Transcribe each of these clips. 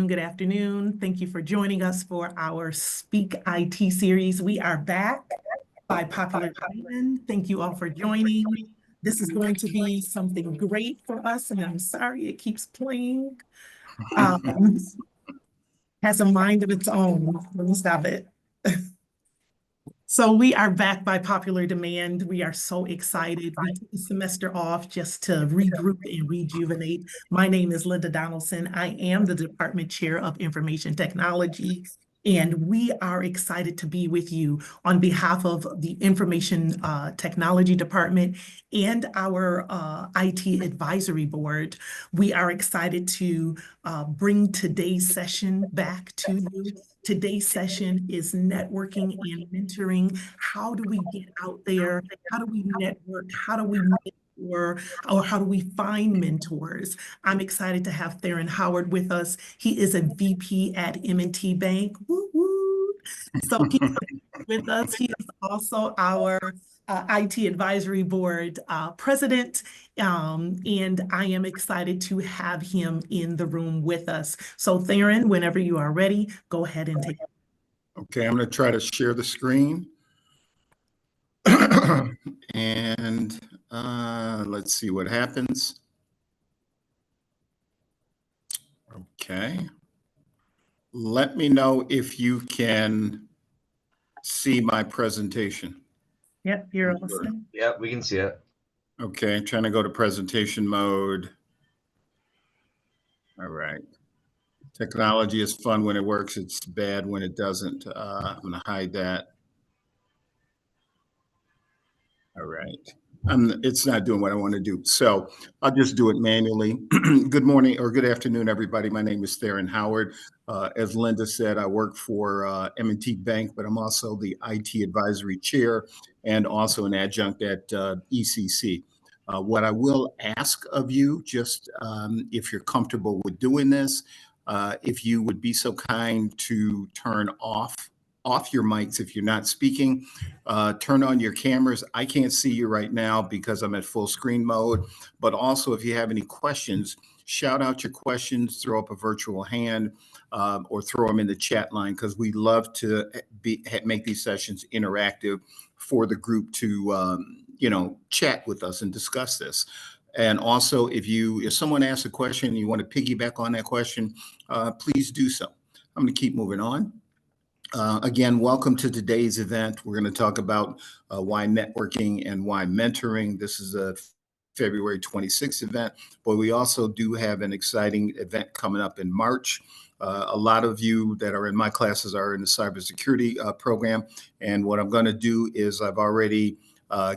Good afternoon. Thank you for joining us for our Speak IT series. We are back by popular demand. Thank you all for joining. This is going to be something great for us, and I'm sorry it keeps playing. Has a mind of its own. Let me stop it. So we are back by popular demand. We are so excited. We took the semester off just to regroup and rejuvenate. My name is Linda Donaldson. I am the Department Chair of Information Technology, and we are excited to be with you on behalf of the Information Technology Department and our IT Advisory Board. We are excited to bring today's session back to you. Today's session is networking and mentoring. How do we get out there? How do we network? How do we mentor? Or how do we find mentors? I'm excited to have Theron Howard with us. He is a VP at M&T Bank. Woo woo. So he's with us. He is also our IT Advisory Board President, and I am excited to have him in the room with us. So Theron, whenever you are ready, go ahead and take it. Okay, I'm going to try to share the screen. And let's see what happens. Okay. Let me know if you can see my presentation. Yep, you're listening. Yep, we can see it. Okay, trying to go to presentation mode. All right. Technology is fun when it works. It's bad when it doesn't. I'm going to hide that. All right. It's not doing what I want to do. So I'll just do it manually. Good morning or good afternoon, everybody. My name is Theron Howard. As Linda said, I work for M&T Bank, but I'm also the IT Advisory Chair and also an adjunct at ECC. What I will ask of you, just if you're comfortable with doing this, if you would be so kind to turn off your mics if you're not speaking, turn on your cameras. I can't see you right now because I'm at full screen mode, but also if you have any questions, shout out your questions, throw up a virtual hand, or throw them in the chat line, because we love to make these sessions interactive for the group to chat with us and discuss this. And also, if someone asks a question and you want to piggyback on that question, please do so. I'm going to keep moving on. Again, welcome to today's event. We're going to talk about why networking and why mentoring. This is a February 26th event, but we also do have an exciting event coming up in March. A lot of you that are in my classes are in the cybersecurity program. And what I'm going to do is I've already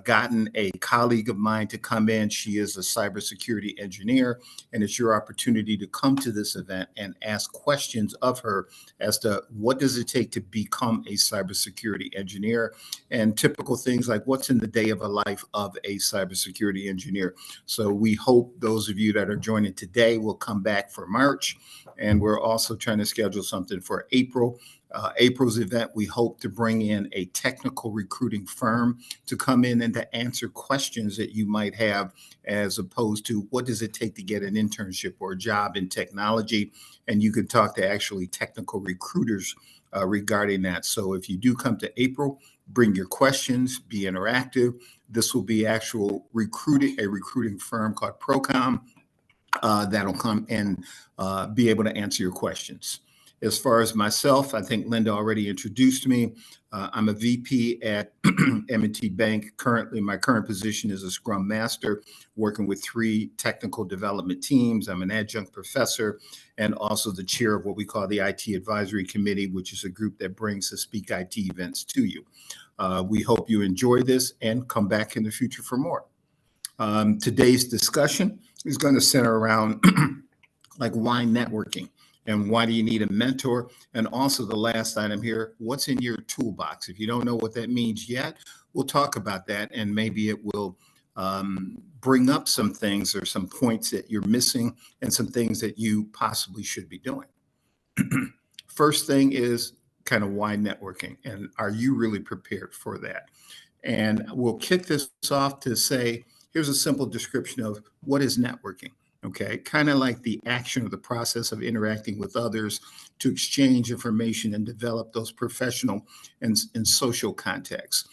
gotten a colleague of mine to come in. She is a cybersecurity engineer, and it's your opportunity to come to this event and ask questions of her as to what does it take to become a cybersecurity engineer, and typical things like what's in the day of a life of a cybersecurity engineer. So we hope those of you that are joining today will come back for March, and we're also trying to schedule something for April. April's event, we hope to bring in a technical recruiting firm to come in and to answer questions that you might have, as opposed to what does it take to get an internship or a job in technology. And you can talk to actually technical recruiters regarding that. So if you do come to April, bring your questions, be interactive. This will be a recruiting firm called Procom that'll come and be able to answer your questions. As far as myself, I think Linda already introduced me. I'm a VP at M&T Bank. Currently, my current position is a Scrum Master, working with 3 technical development teams. I'm an adjunct professor and also the chair of what we call the IT Advisory Committee, which is a group that brings the Speak IT events to you. We hope you enjoy this and come back in the future for more. Today's discussion is going to center around like why networking. And why do you need a mentor? And also the last item here, what's in your toolbox? If you don't know what that means yet, we'll talk about that, and maybe it will bring up some things or some points that you're missing and some things that you possibly should be doing. First thing is kind of why networking, and are you really prepared for that? And we'll kick this off to say, here's a simple description of what is networking. Okay, kind of like the action or the process of interacting with others to exchange information and develop those professional and social contacts.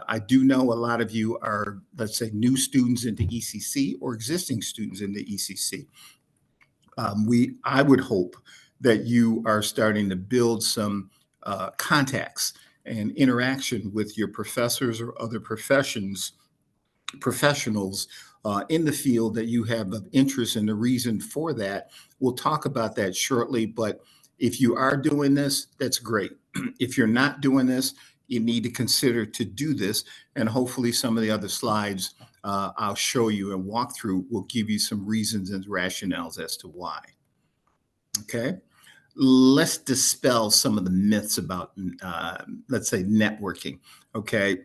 I do know a lot of you are, let's say, new students into ECC or existing students into ECC. I would hope that you are starting to build some contacts and interaction with your professors or other professionals in the field that you have of interest, and the reason for that. We'll talk about that shortly, but if you are doing this, that's great. If you're not doing this, you need to consider to do this, and hopefully some of the other slides I'll show you and walk through will give you some reasons and rationales as to why. Okay, let's dispel some of the myths about, let's say, networking. Okay,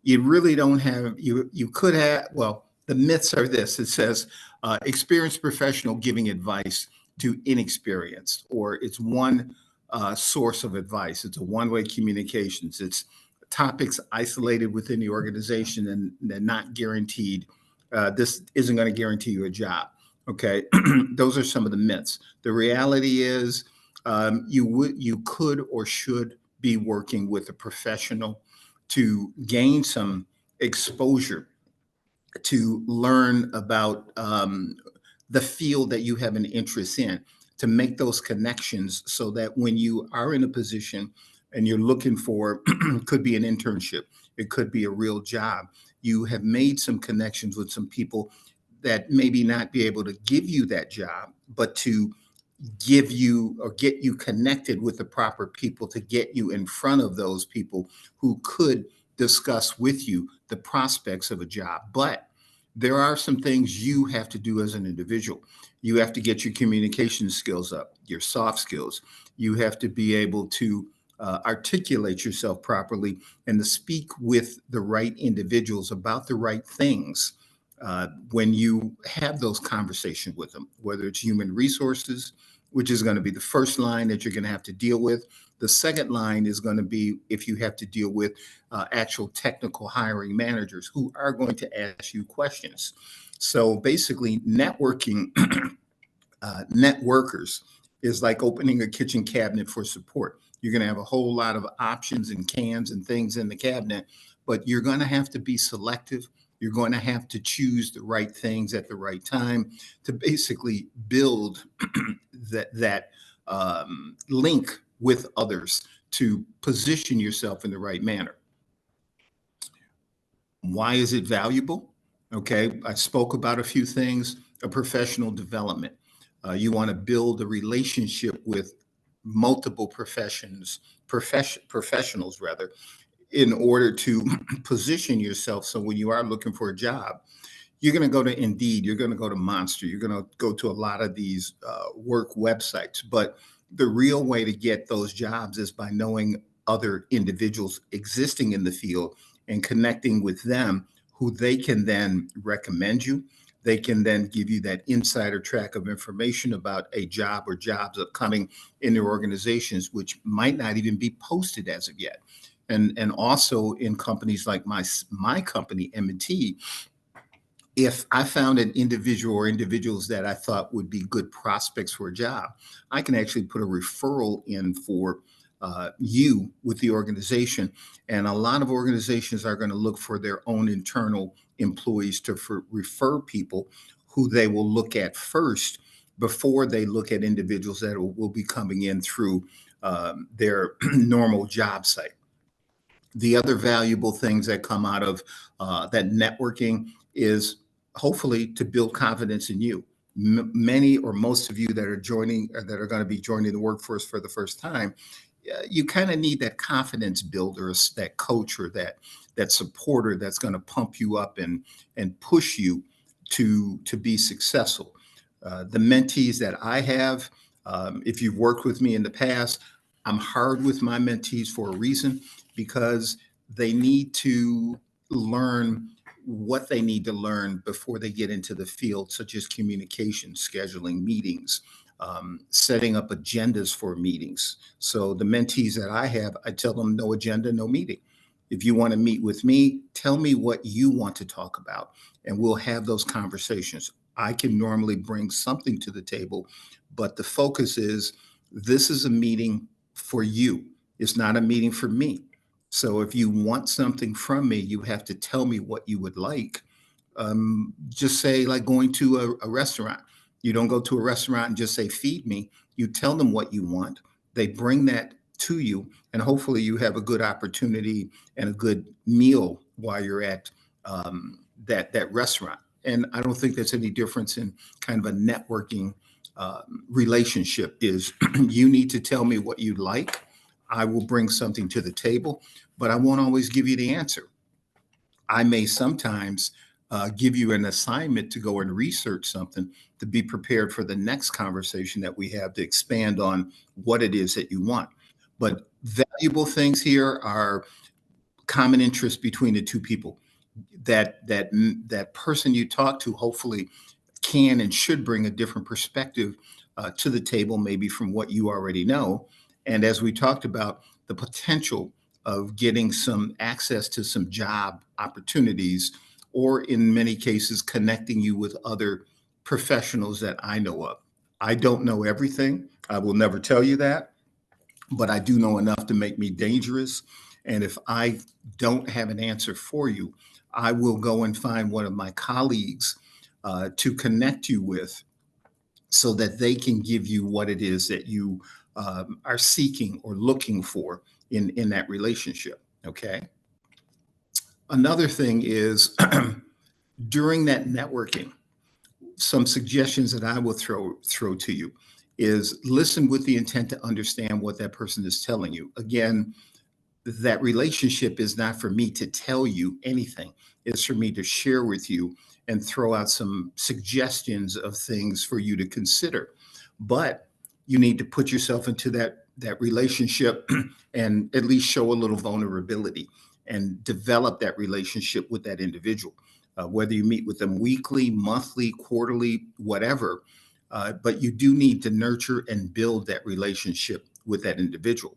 you really don't have, you could have, well, the myths are this: it says experienced professional giving advice to inexperienced, or it's one source of advice. It's a one-way communications. It's topics isolated within the organization, and they're not guaranteed. This isn't going to guarantee you a job. Okay, those are some of the myths. The reality is, you could or should be working with a professional to gain some exposure, to learn about the field that you have an interest in, to make those connections so that when you are in a position and you're looking for, could be an internship, it could be a real job, you have made some connections with some people that maybe not be able to give you that job, but to give you or get you connected with the proper people to get you in front of those people who could discuss with you the prospects of a job. But there are some things you have to do as an individual. You have to get your communication skills up, your soft skills. You have to be able to articulate yourself properly and to speak with the right individuals about the right things when you have those conversations with them, whether it's human resources, which is going to be the first line that you're going to have to deal with. The second line is going to be if you have to deal with actual technical hiring managers who are going to ask you questions. So basically, networking, networkers is like opening a kitchen cabinet for support. You're going to have a whole lot of options and cans and things in the cabinet, but you're going to have to be selective. You're going to have to choose the right things at the right time to basically build that link with others to position yourself in the right manner. Why is it valuable? Okay, I spoke about a few things. A professional development. You want to build a relationship with multiple professionals rather, in order to position yourself. So when you are looking for a job, you're going to go to Indeed, you're going to go to Monster, you're going to go to a lot of these work websites. But the real way to get those jobs is by knowing other individuals existing in the field and connecting with them, who they can then recommend you. They can then give you that insider track of information about a job or jobs upcoming in their organizations, which might not even be posted as of yet. And also in companies like my company, M&T, if I found an individual or individuals that I thought would be good prospects for a job, I can actually put a referral in for you with the organization. And a lot of organizations are going to look for their own internal employees to refer people who they will look at first before they look at individuals that will be coming in through their normal job site. The other valuable things that come out of that networking is hopefully to build confidence in you. Many or most of you that are joining or that are going to be joining the workforce for the first time, you kind of need that confidence builder, that coach or that supporter that's going to pump you up and push you to be successful. The mentees that I have, if you've worked with me in the past, I'm hard with my mentees for a reason, because they need to learn what they need to learn before they get into the field, such as communication, scheduling meetings, setting up agendas for meetings. So the mentees that I have, I tell them no agenda, no meeting. If you want to meet with me, tell me what you want to talk about, and we'll have those conversations. I can normally bring something to the table, but the focus is this is a meeting for you. It's not a meeting for me. So if you want something from me, you have to tell me what you would like. Just say, like going to a restaurant. You don't go to a restaurant and just say, feed me. You tell them what you want. They bring that to you, and hopefully you have a good opportunity and a good meal while you're at that restaurant. And I don't think that's any difference in kind of a networking relationship. Is you need to tell me what you like. I will bring something to the table, but I won't always give you the answer. I may sometimes give you an assignment to go and research something to be prepared for the next conversation that we have to expand on what it is that you want. But valuable things here are common interests between the two people. That person you talk to hopefully can and should bring a different perspective to the table, maybe from what you already know. And as we talked about, the potential of getting some access to some job opportunities, or in many cases, connecting you with other professionals that I know of. I don't know everything. I will never tell you that, but I do know enough to make me dangerous. And if I don't have an answer for you, I will go and find one of my colleagues to connect you with so that they can give you what it is that you are seeking or looking for in that relationship. Okay. Another thing is during that networking, some suggestions that I will throw to you is listen with the intent to understand what that person is telling you. Again, that relationship is not for me to tell you anything. It's for me to share with you and throw out some suggestions of things for you to consider. But you need to put yourself into that relationship and at least show a little vulnerability and develop that relationship with that individual. Whether you meet with them weekly, monthly, quarterly, whatever, but you do need to nurture and build that relationship with that individual.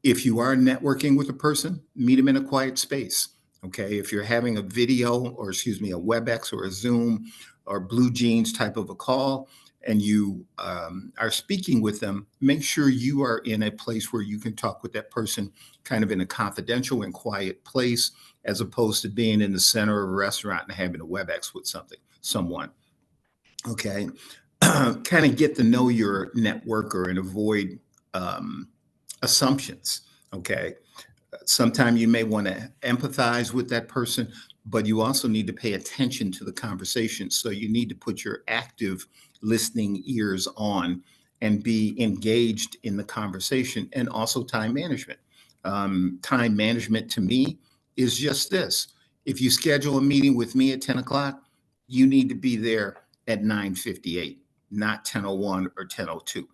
If you are networking with a person, meet them in a quiet space. Okay. If you're having a video, or excuse me, a WebEx or a Zoom or Blue Jeans type of a call, and you are speaking with them, make sure you are in a place where you can talk with that person kind of in a confidential and quiet place, as opposed to being in the center of a restaurant and having a WebEx with someone. Okay. Kind of get to know your networker and avoid assumptions. Okay. Sometimes you may want to empathize with that person, but you also need to pay attention to the conversation. So you need to put your active listening ears on and be engaged in the conversation, and also time management. Time management to me is just this. If you schedule a meeting with me at 10 o'clock, you need to be there at 9:58, not 10:01 or 10:02,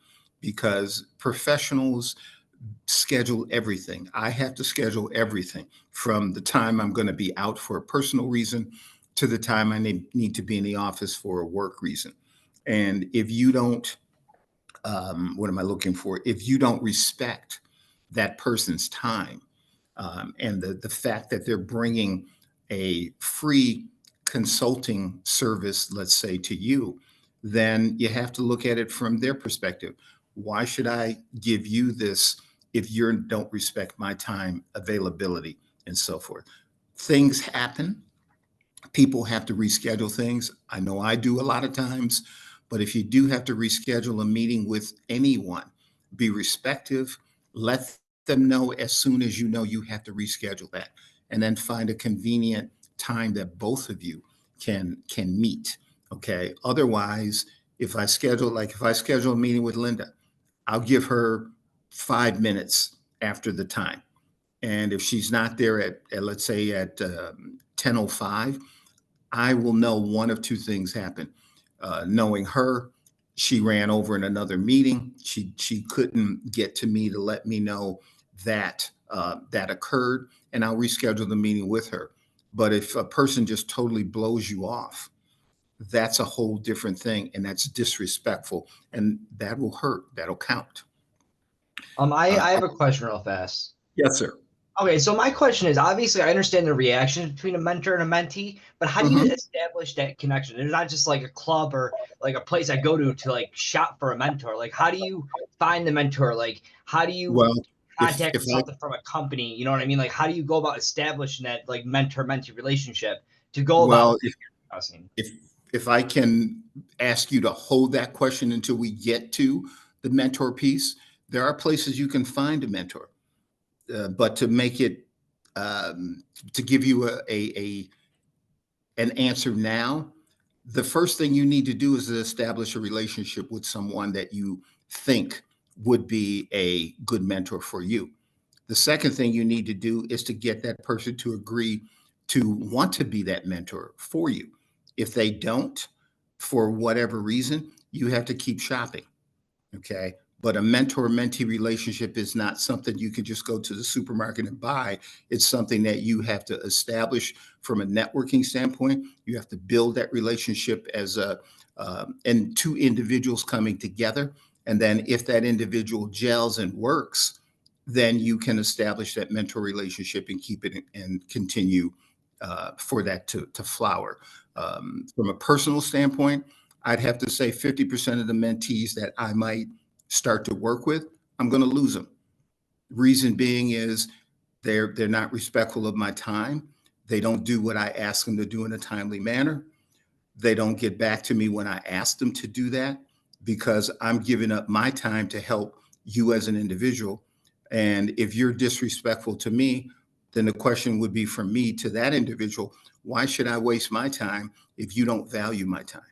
because professionals schedule everything. I have to schedule everything from the time I'm going to be out for a personal reason to the time I need to be in the office for a work reason. And if you don't, what am I looking for? If you don't respect that person's time, and the fact that they're bringing a free consulting service, let's say, to you, then you have to look at it from their perspective. Why should I give you this if you don't respect my time availability and so forth? Things happen. People have to reschedule things. I know I do a lot of times, but if you do have to reschedule a meeting with anyone, be respectful. Let them know as soon as you know you have to reschedule that, and then find a convenient time that both of you can meet. Okay. Otherwise, if I schedule a meeting with Linda, I'll give her 5 minutes after the time. And if she's not there at let's say at 10:05, I will know one of two things happen. Knowing her, she ran over in another meeting. She couldn't get to me to let me know that that occurred, and I'll reschedule the meeting with her. But if a person just totally blows you off, that's a whole different thing, and that's disrespectful, and that will hurt. That'll count. I Uh, have a question real fast. yes, sir. Okay, so my question is obviously I understand the reaction between a mentor and a mentee, but how do you Mhm. establish that connection? There's not just like a club or like a place I go to like shop for a mentor. Like how do you find the mentor? Like how do you Well, contact if I something from a company? You know what I mean? Like how do you go about establishing that like mentor-mentee relationship to go about well what you're discussing? if if I can ask you to hold that question until we get to the mentor piece, there are places you can find a mentor, but to make it to give you a an answer now, the first thing you need to do is to establish a relationship with someone that you think would be a good mentor for you. The second thing you need to do is to get that person to agree to want to be that mentor for you. If they don't, for whatever reason, you have to keep shopping. Okay. But a mentor mentee relationship is not something you can just go to the supermarket and buy. It's something that you have to establish from a networking standpoint. You have to build that relationship as and two individuals coming together. And then if that individual gels and works, then you can establish that mentor relationship and keep it and continue for that to flower. From a personal standpoint, I'd have to say 50% of the mentees that I might start to work with, I'm going to lose them. Reason being is they're not respectful of my time. They don't do what I ask them to do in a timely manner. They don't get back to me when I ask them to do that because I'm giving up my time to help you as an individual. And if you're disrespectful to me, then the question would be from me to that individual, why should I waste my time if you don't value my time?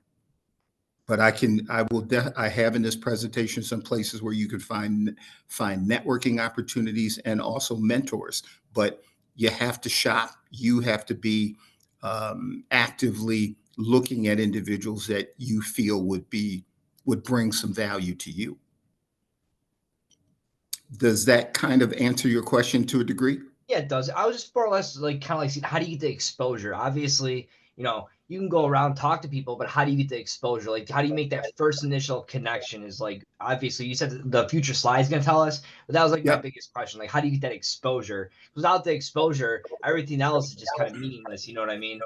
But I have in this presentation some places where you could find networking opportunities and also mentors. But you have to shop. You have to be actively looking at individuals that you feel would bring some value to you. Does that kind of answer your question to a degree? Yeah, it does. I was just more or less like kind of like seeing how do you get the exposure? Obviously, you can go around talk to people, but how do you get the exposure? Like, how do you make that first initial connection? Is like obviously you said the future slide is gonna tell us, but that was like my Yep. biggest question. Like, how do you get that exposure? Without the exposure, everything else is just kind of meaningless. You know what I mean?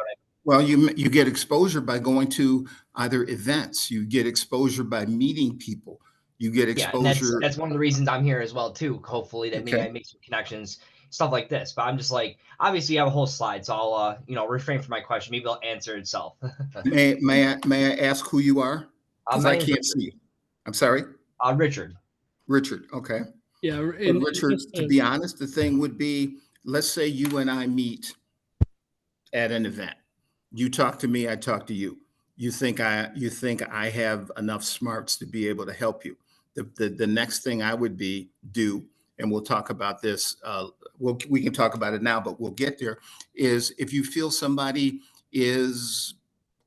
Well, you get exposure by going to either events. You get exposure by meeting people. You get Yeah, and that's exposure. that's one of the reasons I'm here as well too. Hopefully that maybe Okay. I make some connections, stuff like this. But I'm just like, obviously you have a whole slide, so I'll refrain from my question. Maybe I'll answer itself. May I ask who you are? Because My I name's can't Richard. see you. I'm sorry, Richard. Richard. Okay. Yeah, But and just Richard, to be honest, the thing would be, let's say you and I meet at an event. You talk to me, I talk to you. You think I have enough smarts to be able to help you. The next thing I would do, and we'll talk about this. We can talk about it now, but we'll get there. Is if you feel somebody is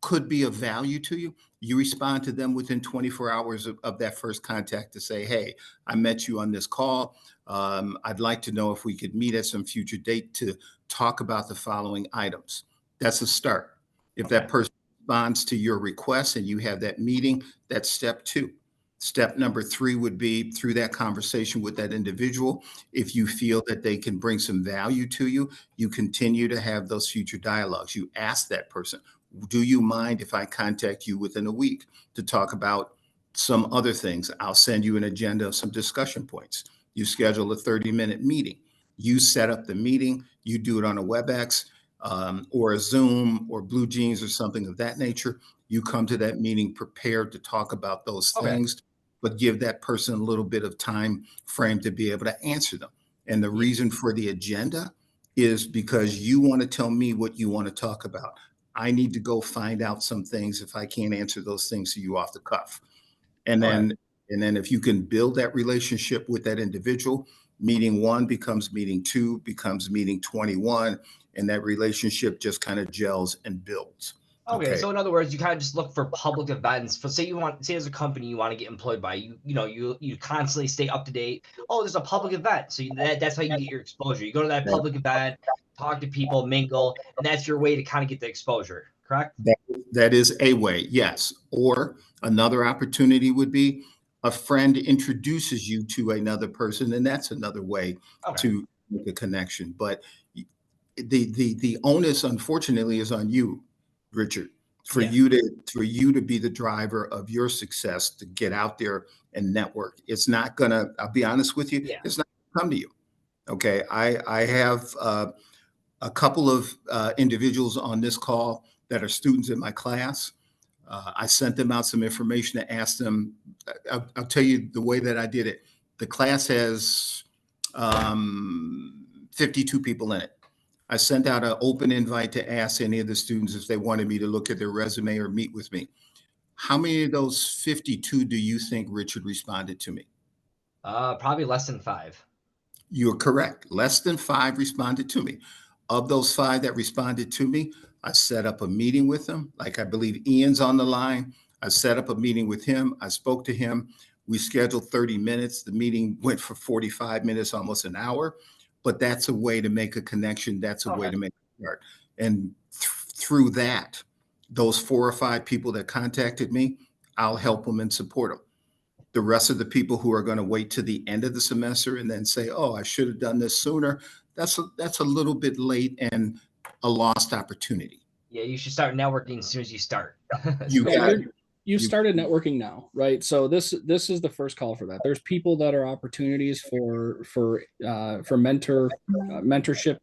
could be of value to you, you respond to them within 24 hours of that first contact to say, hey, I met you on this call. I'd like to know if we could meet at some future date to talk about the following items. That's a start. If that Okay. person responds to your request and you have that meeting, that's step two. Step number three would be through that conversation with that individual. If you feel that they can bring some value to you, you continue to have those future dialogues. You ask that person, do you mind if I contact you within a week to talk about some other things? I'll send you an agenda of some discussion points. You schedule a 30-minute meeting. You set up the meeting. You do it on a WebEx or a Zoom or Blue Jeans or something of that nature. You come to that meeting prepared to talk about those Okay. things, but give that person a little bit of time frame to be able to answer them. And the Yeah. reason for the agenda is because you want to tell me what you want to talk about. I need to go find out some things if I can't answer those things to you off the cuff. And Okay. then and then if you can build that relationship with that individual, meeting one becomes meeting two, becomes meeting 21, and that relationship just kind of gels and builds. Okay, Okay. so in other words, you kind of just look for public events. For say as a company you want to get employed by, you constantly stay up to date. Oh, there's a public event, so that's how you get your exposure. You go to that That, public event, talk to people, mingle, and that's your way to kind of get the exposure. Correct? that, that is a way, yes. Or another opportunity would be a friend introduces you to another person, and that's another way Okay. to make a connection. But the onus, unfortunately, is on you, Richard, for Yeah. you to be the driver of your success, to get out there and network. It's not gonna, I'll be honest with you, Yeah. it's not gonna come to you. Okay. I have a couple of individuals on this call that are students in my class. I sent them out some information to ask them. I'll tell you the way that I did it. The class has 52 people in it. I sent out an open invite to ask any of the students if they wanted me to look at their resume or meet with me. How many of those 52 do you think Richard responded to me? Probably less than 5. You're correct. Less than 5 responded to me. Of those 5 that responded to me, I set up a meeting with them. Like, I believe Ian's on the line. I set up a meeting with him. I spoke to him. We scheduled 30 minutes. The meeting went for 45 minutes, almost an hour. But that's a way to make a connection. That's a way to make a start. And through that, those 4 or 5 people that contacted me, I'll help them and support them. The rest of the people who are going to wait to the end of the semester and then say, "Oh, I should have done this sooner," that's a little bit late and a lost opportunity. Yeah, you should start networking as soon as you start. You got it. You've started networking now, right? So this is the first call for that. There's people that are opportunities for mentorship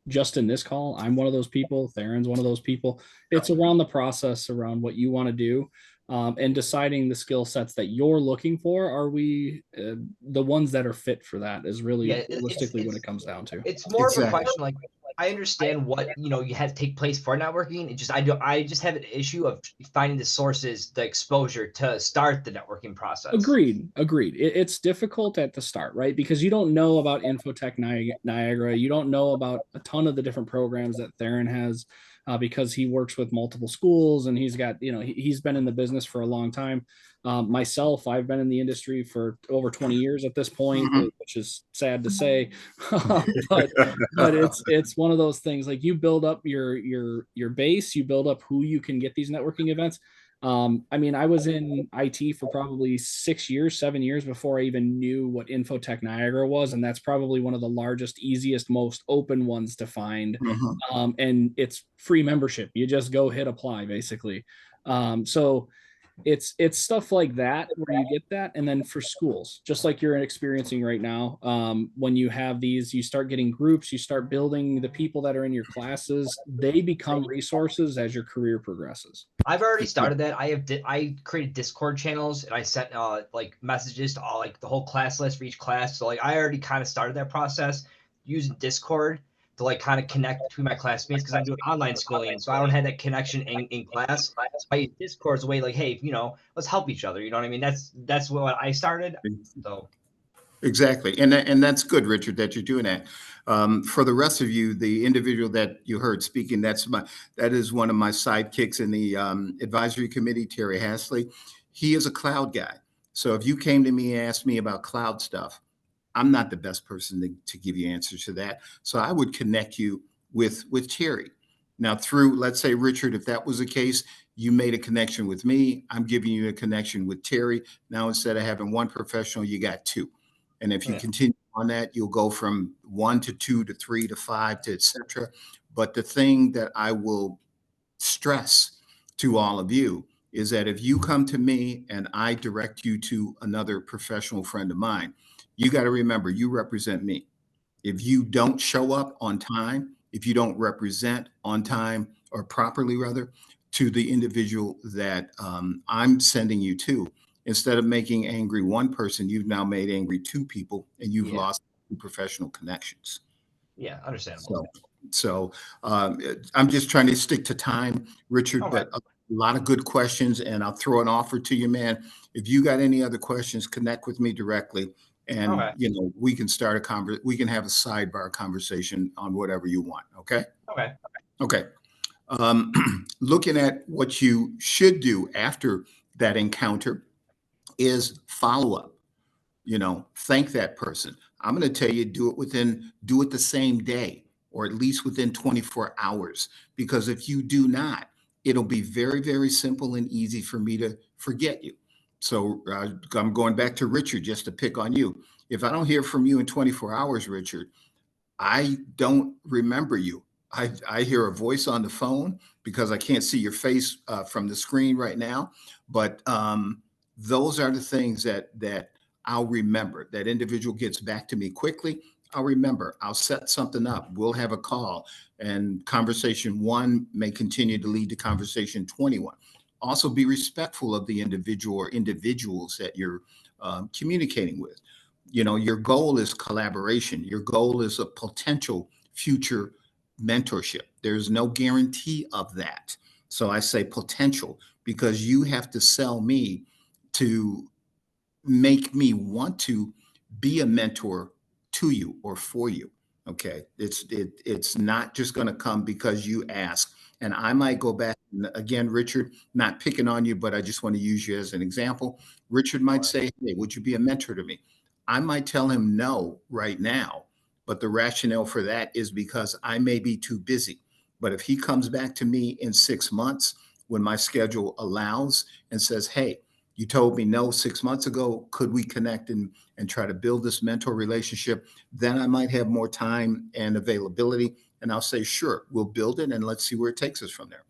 just in this call. I'm one of those people. Theron's one of those people. It's around the process, around what you want to do, and deciding the skill sets that you're looking for. Are we the ones that are fit for that? Is really realistically what it comes down to. It's more of a question like, I understand what you had to take place for networking. It just I just have an issue of finding the sources, the exposure to start the networking process. Agreed. It's difficult at the start, right? Because you don't know about Infotech Niagara. You don't know about a ton of the different programs that Theron has, because he works with multiple schools and he's got, he's been in the business for a long time. Myself, I've been in the industry for over 20 years at this point, which is sad to say, but it's one of those things. Like, you build up your base, you build up who you can get these networking events. I mean, I was in IT for probably 7 years before I even knew what Infotech Niagara was. And that's probably one of the largest, easiest, most open ones to find. And it's free membership. You just go hit apply, basically. So it's stuff like that where you get that. And then for schools, just like you're experiencing right now, when you have these, you start getting groups, you start building the people that are in your classes, they become resources as your career progresses. I've already started that. I created Discord channels and I sent like messages to all, like, the whole class list for each class. So, like, I already kind of started that process using Discord to, like, kind of connect between my classmates, because I'm doing online schooling, so I don't have that connection in class. I use Discord as a way, like, hey, let's help each other. You know what I mean? That's what I started. So Exactly. And that's good, Richard, that you're doing that. For the rest of you, the individual that you heard speaking, that is one of my sidekicks in the advisory committee, Terry Hasley. He is a cloud guy. So if you came to me and asked me about cloud stuff, I'm not the best person to give you answers to that. So I would connect you with Terry. Now, through, let's say, Richard, if that was the case, you made a connection with me, I'm giving you a connection with Terry. Now, instead of having one professional, you got 2. And if you continue on that, you'll go from 1 to 2 to 3 to 5 to et cetera. But the thing that I will stress to all of you is that if you come to me and I direct you to another professional friend of mine, you got to remember, you represent me. If you don't show up on time, if you don't represent on time, or properly rather, to the individual that I'm sending you to, instead of making angry one person, you've now made angry 2 people, and you've lost 2 professional connections. Yeah, understandable. So I'm just trying to stick to time, Richard, but a lot of good questions, and I'll throw an offer to you, man. If you got any other questions, connect with me directly, and we can start we can have a sidebar conversation on whatever you want. Okay. Okay. Looking at what you should do after that encounter is follow up. Thank that person. I'm going to tell you, do it the same day, or at least within 24 hours. Because if you do not, it'll be very, very simple and easy for me to forget you. So I'm going back to Richard just to pick on you. If I don't hear from you in 24 hours, Richard, I don't remember you. I hear a voice on the phone because I can't see your face from the screen right now. But those are the things that I'll remember. That individual gets back to me quickly. I'll remember. I'll set something up. We'll have a call, and conversation one may continue to lead to conversation 21. Also, be respectful of the individual or individuals that you're communicating with. You know, your goal is collaboration. Your goal is a potential future mentorship. There's no guarantee of that. So I say potential because you have to sell me to make me want to be a mentor to you or for you. Okay. It's not just going to come because you ask. And I might go back and again, Richard, not picking on you, but I just want to use you as an example. Richard might say, "Hey, would you be a mentor to me?" I might tell him no right now, but the rationale for that is because I may be too busy. But if he comes back to me in 6 months when my schedule allows and says, "Hey, you told me no 6 months ago. Could we connect and try to build this mentor relationship?" Then I might have more time and availability. And I'll say, "Sure, we'll build it and let's see where it takes us from there."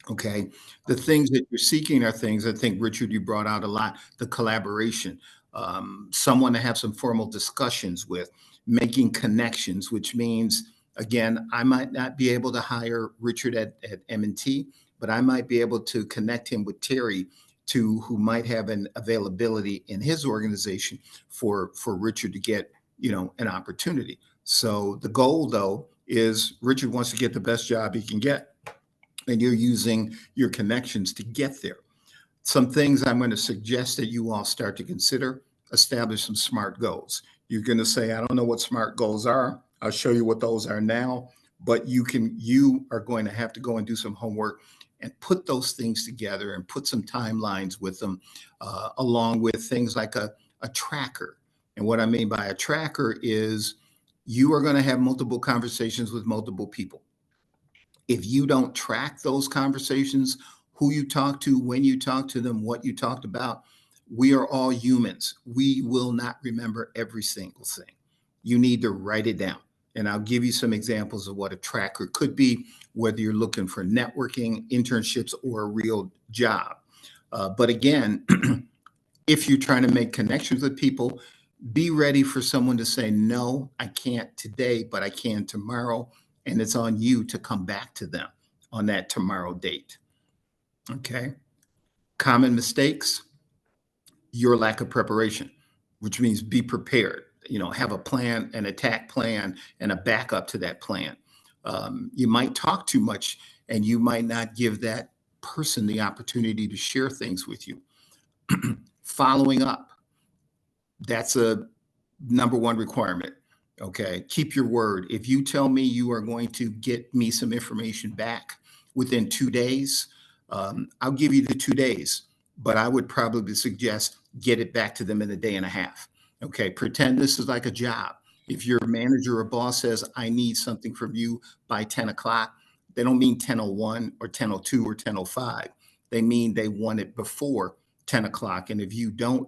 Okay. The things that you're seeking are things I think, Richard, you brought out a lot, the collaboration, someone to have some formal discussions with, making connections, which means, again, I might not be able to hire Richard at M&T, but I might be able to connect him with Terry to who might have an availability in his organization for Richard to get, you know, an opportunity. So the goal though is Richard wants to get the best job he can get, and you're using your connections to get there. Some things I'm going to suggest that you all start to consider: establish some SMART goals. You're going to say, "I don't know what SMART goals are." I'll show you what those are now, but you are going to have to go and do some homework and put those things together and put some timelines with them, along with things like a tracker. And what I mean by a tracker is you are going to have multiple conversations with multiple people. If you don't track those conversations, who you talk to, when you talk to them, what you talked about, we are all humans. We will not remember every single thing. You need to write it down. And I'll give you some examples of what a tracker could be, whether you're looking for networking, internships, or a real job. But again, if you're trying to make connections with people, be ready for someone to say, "No, I can't today, but I can tomorrow." And it's on you to come back to them on that tomorrow date. Okay. Common mistakes: your lack of preparation, which means be prepared, you know, have a plan, an attack plan, and a backup to that plan. You might talk too much and you might not give that person the opportunity to share things with you. Following up, that's a number one requirement. Okay. Keep your word. If you tell me you are going to get me some information back within 2 days, I'll give you the 2 days, but I would probably suggest get it back to them in a day and a half. Okay. Pretend this is like a job. If your manager or boss says, "I need something from you by 10 o'clock, they don't mean 10:01 or 10:02 or 10:05. They mean they want it before 10 o'clock. And if you don't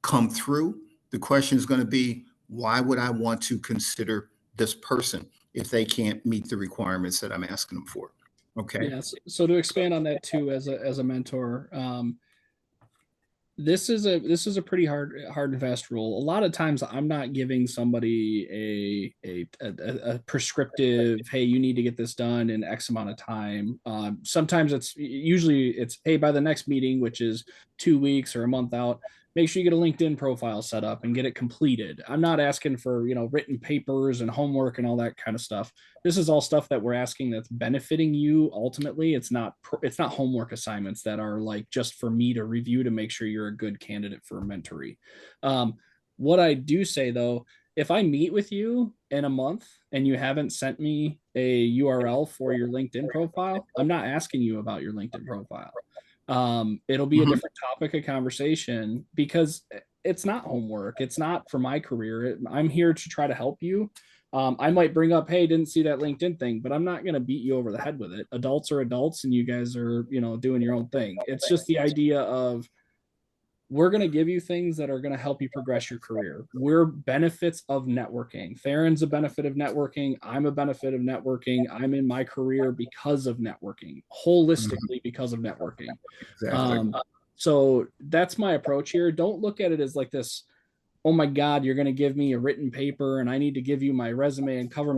come through, the question is going to be, why would I want to consider this person if they can't meet the requirements that I'm asking them for? Okay. Yes. So to expand on that too, as a mentor, this is a pretty hard and fast rule. A lot of times I'm not giving somebody a prescriptive, "Hey, you need to get this done in X amount of time." Sometimes usually it's, "Hey, by the next meeting, which is 2 weeks or a month out, make sure you get a LinkedIn profile set up and get it completed." I'm not asking for, written papers and homework and all that kind of stuff. This is all stuff that we're asking that's benefiting you ultimately. It's not homework assignments that are like just for me to review to make sure you're a good candidate for a mentoree. What I do say though, if I meet with you in a month and you haven't sent me a URL for your LinkedIn profile, I'm not asking you about your LinkedIn profile. It'll be a different topic of conversation because it's not homework. It's not for my career. I'm here to try to help you. I might bring up, "Hey, didn't see that LinkedIn thing," but I'm not going to beat you over the head with it. Adults are adults and you guys are, doing your own thing. It's just the idea of we're going to give you things that are going to help you progress your career. We're benefits of networking. Theron's a benefit of networking. I'm a benefit of networking. I'm in my career because of networking, holistically because of networking. Exactly. So that's my approach here. Don't look at it as like this, oh my God, you're going to give me a written paper and I need to give you my resume and cover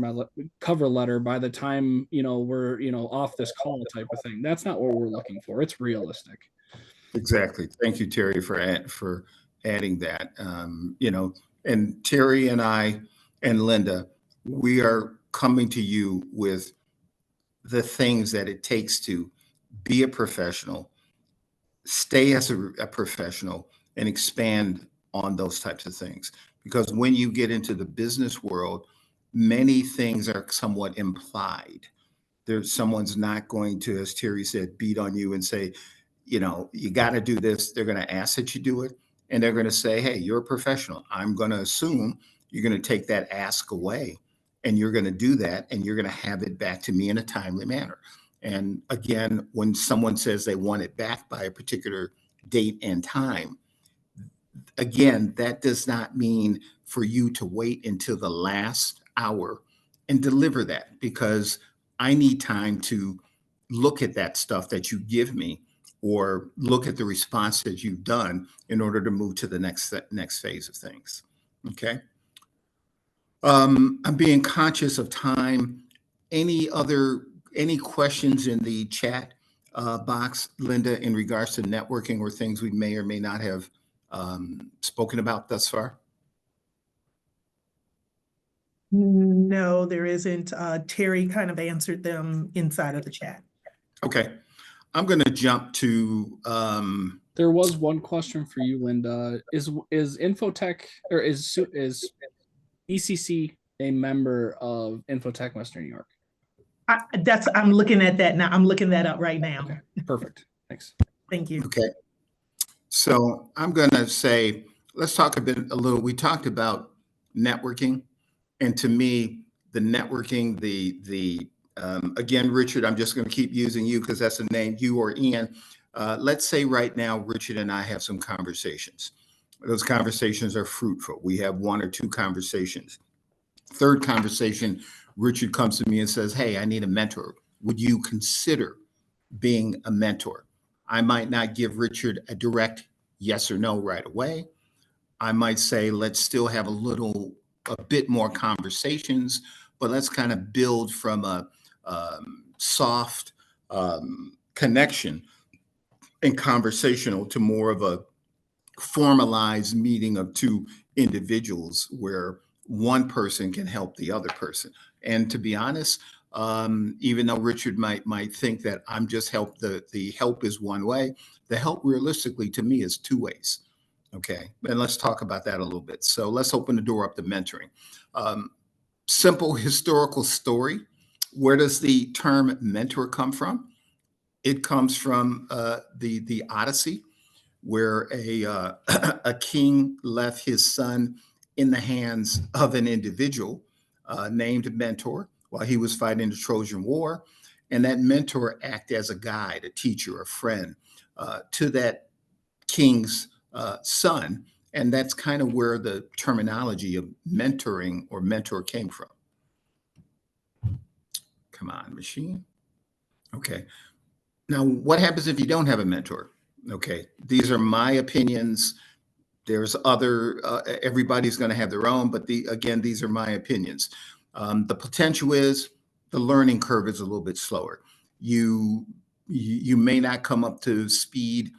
letter by the time, we're, off this call type of thing. That's not what we're looking for. It's realistic. Exactly. Thank you, Terry, for adding that. And Terry and I and Linda, we are coming to you with the things that it takes to be a professional, stay as a professional, and expand on those types of things. Because when you get into the business world, many things are somewhat implied. Someone's not going to, as Terry said, beat on you and say, you got to do this. They're going to ask that you do it. And they're going to say, hey, you're a professional. I'm going to assume you're going to take that ask away and you're going to do that. And you're going to have it back to me in a timely manner. And again, when someone says they want it back by a particular date and time, again, that does not mean for you to wait until the last hour and deliver that, because I need time to look at that stuff that you give me or look at the response that you've done in order to move to the next phase of things. Okay. I'm being conscious of time. Any questions in the chat box, Linda, in regards to networking or things we may or may not have spoken about thus far? No, there isn't. Terry kind of answered them inside of the chat. Okay. I'm going to jump to. There was one question for you, Linda. Is Infotech, or is ECC a member of Infotech Western New York? I'm looking at that now. I'm looking that up right now. Okay, perfect. Thanks. Thank you. Okay. So I'm going to say, let's talk a little. We talked about networking, and to me, the networking, again, Richard, I'm just going to keep using you because that's the name, you or Ian. Let's say right now, Richard and I have some conversations. Those conversations are fruitful. We have one or two conversations. Third conversation, Richard comes to me and says, hey, I need a mentor. Would you consider being a mentor? I might not give Richard a direct yes or no right away. I might say, let's still have a bit more conversations, but let's kind of build from a soft connection and conversational to more of a formalized meeting of two individuals where one person can help the other person. And to be honest, even though Richard might think that I'm just the help is one way, the help realistically to me is two ways. Okay, and let's talk about that a little bit. So let's open the door up to mentoring. Simple historical story. Where does the term mentor come from? It comes from the Odyssey, where a king left his son in the hands of an individual named Mentor while he was fighting the Trojan War. And that mentor acted as a guide, a teacher, a friend to that king's son. And that's kind of where the terminology of mentoring or mentor came from. Come on, machine. Okay. Now, what happens if you don't have a mentor? Okay. These are my opinions. There's everybody's going to have their own, but again, these are my opinions. The potential is the learning curve is a little bit slower. You may not come up to speed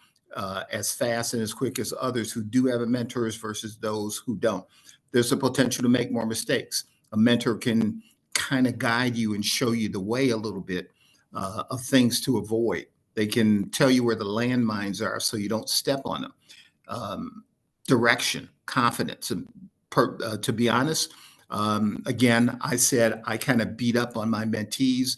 as fast and as quick as others who do have a mentors versus those who don't. There's a potential to make more mistakes. A mentor can kind of guide you and show you the way a little bit of things to avoid. They can tell you where the landmines are so you don't step on them. Direction, confidence. And to be honest, again, I said I kind of beat up on my mentees,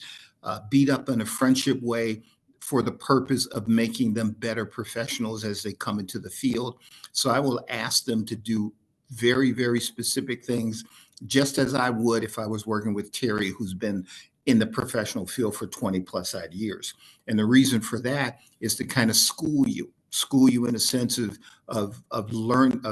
beat up in a friendship way for the purpose of making them better professionals as they come into the field. So I will ask them to do very, very specific things, just as I would if I was working with Terry, who's been in the professional field for 20 plus odd years. And the reason for that is to kind of school you school you in a sense of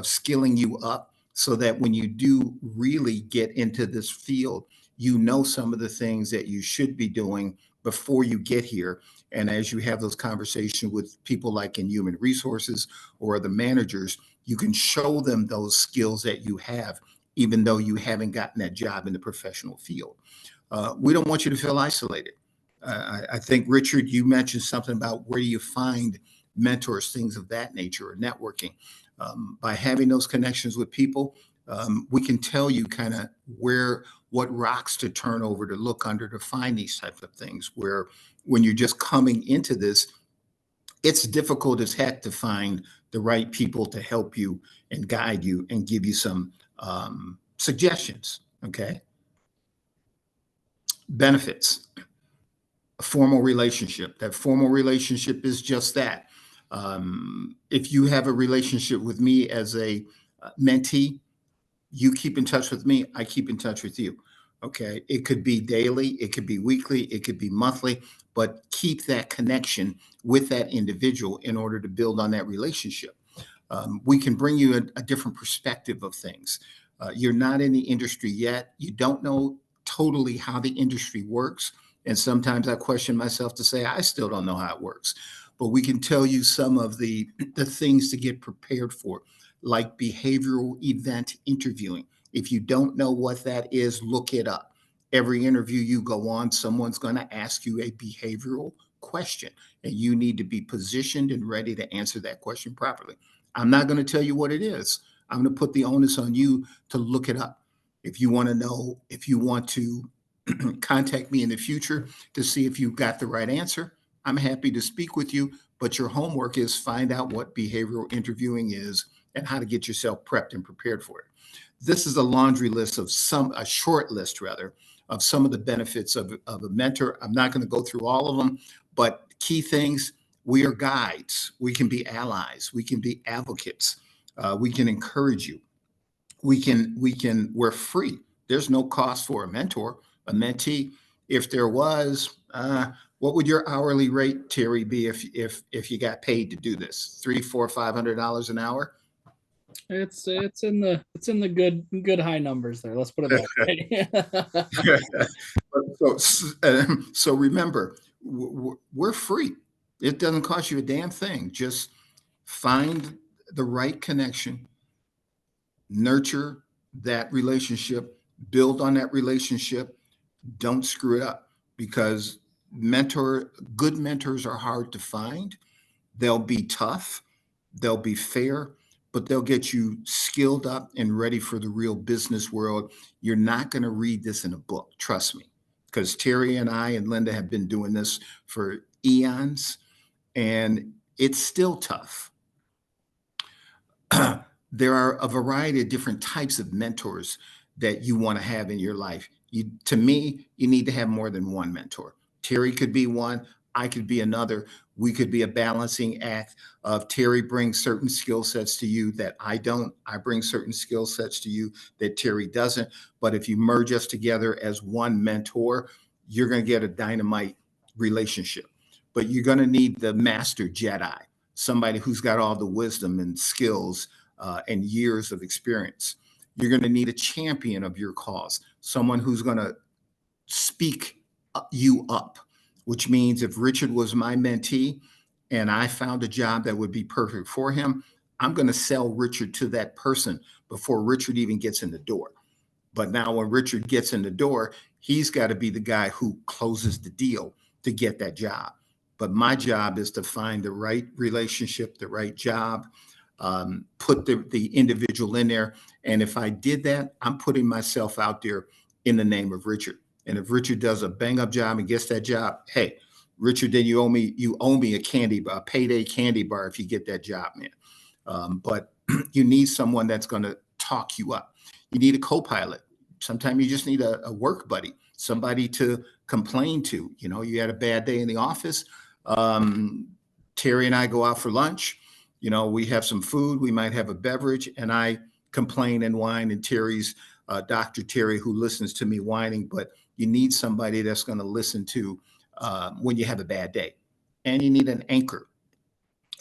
skilling you up so that when you do really get into this field, you know some of the things that you should be doing before you get here. And as you have those conversations with people like in human resources or the managers, you can show them those skills that you have, even though you haven't gotten that job in the professional field. We don't want you to feel isolated. I think, Richard, you mentioned something about where do you find mentors, things of that nature, or networking. By having those connections with people, we can tell you kind of what rocks to turn over, to look under, to find these types of things, where when you're just coming into this, it's difficult as heck to find the right people to help you and guide you and give you some suggestions. Okay. Benefits. A formal relationship. That formal relationship is just that. If you have a relationship with me as a mentee, you keep in touch with me, I keep in touch with you. Okay. It could be daily, it could be weekly, it could be monthly, but keep that connection with that individual in order to build on that relationship. We can bring you a different perspective of things. You're not in the industry yet. You don't know totally how the industry works. And sometimes I question myself to say, I still don't know how it works. But we can tell you some of the things to get prepared for, like behavioral event interviewing. If you don't know what that is, look it up. Every interview you go on, someone's going to ask you a behavioral question, and you need to be positioned and ready to answer that question properly. I'm not going to tell you what it is. I'm going to put the onus on you to look it up. If you want to know, if you want to contact me in the future to see if you've got the right answer, I'm happy to speak with you. But your homework is find out what behavioral interviewing is and how to get yourself prepped and prepared for it. This is a laundry list of a short list rather, of some of the benefits of a mentor. I'm not going to go through all of them, but key things: we are guides. We can be allies. We can be advocates. We can encourage you. We're free. There's no cost for a mentor, a mentee. If there was, what would your hourly rate, Terry, be if you got paid to do this? $300, $400, $500 an hour? It's in the good high numbers there. Let's put it that way. So remember, we're free. It doesn't cost you a damn thing. Just find the right connection, nurture that relationship, build on that relationship. Don't screw it up, because good mentors are hard to find. They'll be tough, they'll be fair, but they'll get you skilled up and ready for the real business world. You're not going to read this in a book, trust me, because Terry and I and Linda have been doing this for eons, and it's still tough. There are a variety of different types of mentors that you want to have in your life. To me, you need to have more than one mentor. Terry could be one. I could be another. We could be a balancing act of Terry brings certain skill sets to you that I don't. I bring certain skill sets to you that Terry doesn't. But if you merge us together as one mentor, you're going to get a dynamite relationship. But you're going to need the master Jedi, somebody who's got all the wisdom and skills and years of experience. You're going to need a champion of your cause, someone who's going to speak you up, which means if Richard was my mentee and I found a job that would be perfect for him, I'm going to sell Richard to that person before Richard even gets in the door. But now when Richard gets in the door, he's got to be the guy who closes the deal to get that job. But my job is to find the right relationship, the right job, put the individual in there. And if I did that, I'm putting myself out there in the name of Richard. And if Richard does a bang up job and gets that job, hey, Richard, then you owe me a payday candy bar if you get that job, man. But you need someone that's going to talk you up. You need a co-pilot. Sometimes you just need a work buddy, somebody to complain to. You know, you had a bad day in the office. Terry and I go out for lunch. You know, we have some food, we might have a beverage, and I complain and whine, and Terry's Dr. Terry, who listens to me whining. But you need somebody that's going to listen to when you have a bad day. And you need an anchor.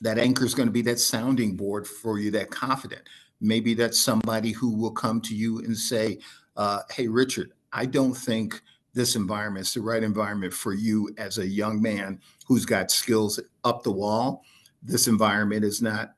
That anchor is going to be that sounding board for you, that confident. Maybe that's somebody who will come to you and say, hey, Richard, I don't think this environment is the right environment for you as a young man who's got skills up the wall. This environment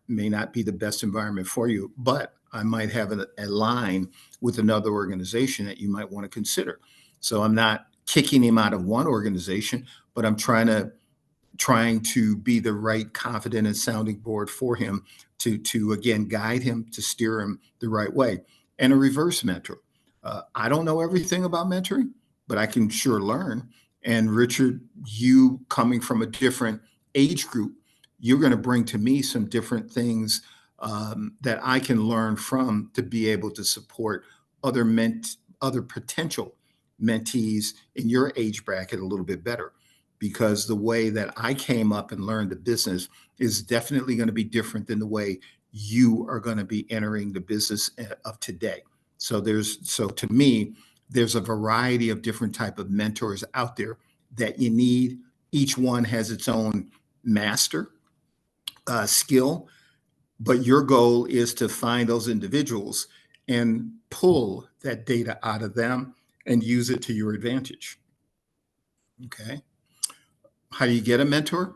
may not be the best environment for you, but I might have a line with another organization that you might want to consider. So I'm not kicking him out of one organization, but I'm trying to be the right confident and sounding board for him to again guide him, to steer him the right way. And a reverse mentor. I don't know everything about mentoring, but I can sure learn. And Richard, you coming from a different age group, you're going to bring to me some different things that I can learn from to be able to support other potential mentees in your age bracket a little bit better. Because the way that I came up and learned the business is definitely going to be different than the way you are going to be entering the business of today. So to me, there's a variety of different type of mentors out there that you need. Each one has its own master skill, but your goal is to find those individuals and pull that data out of them and use it to your advantage. Okay. How do you get a mentor?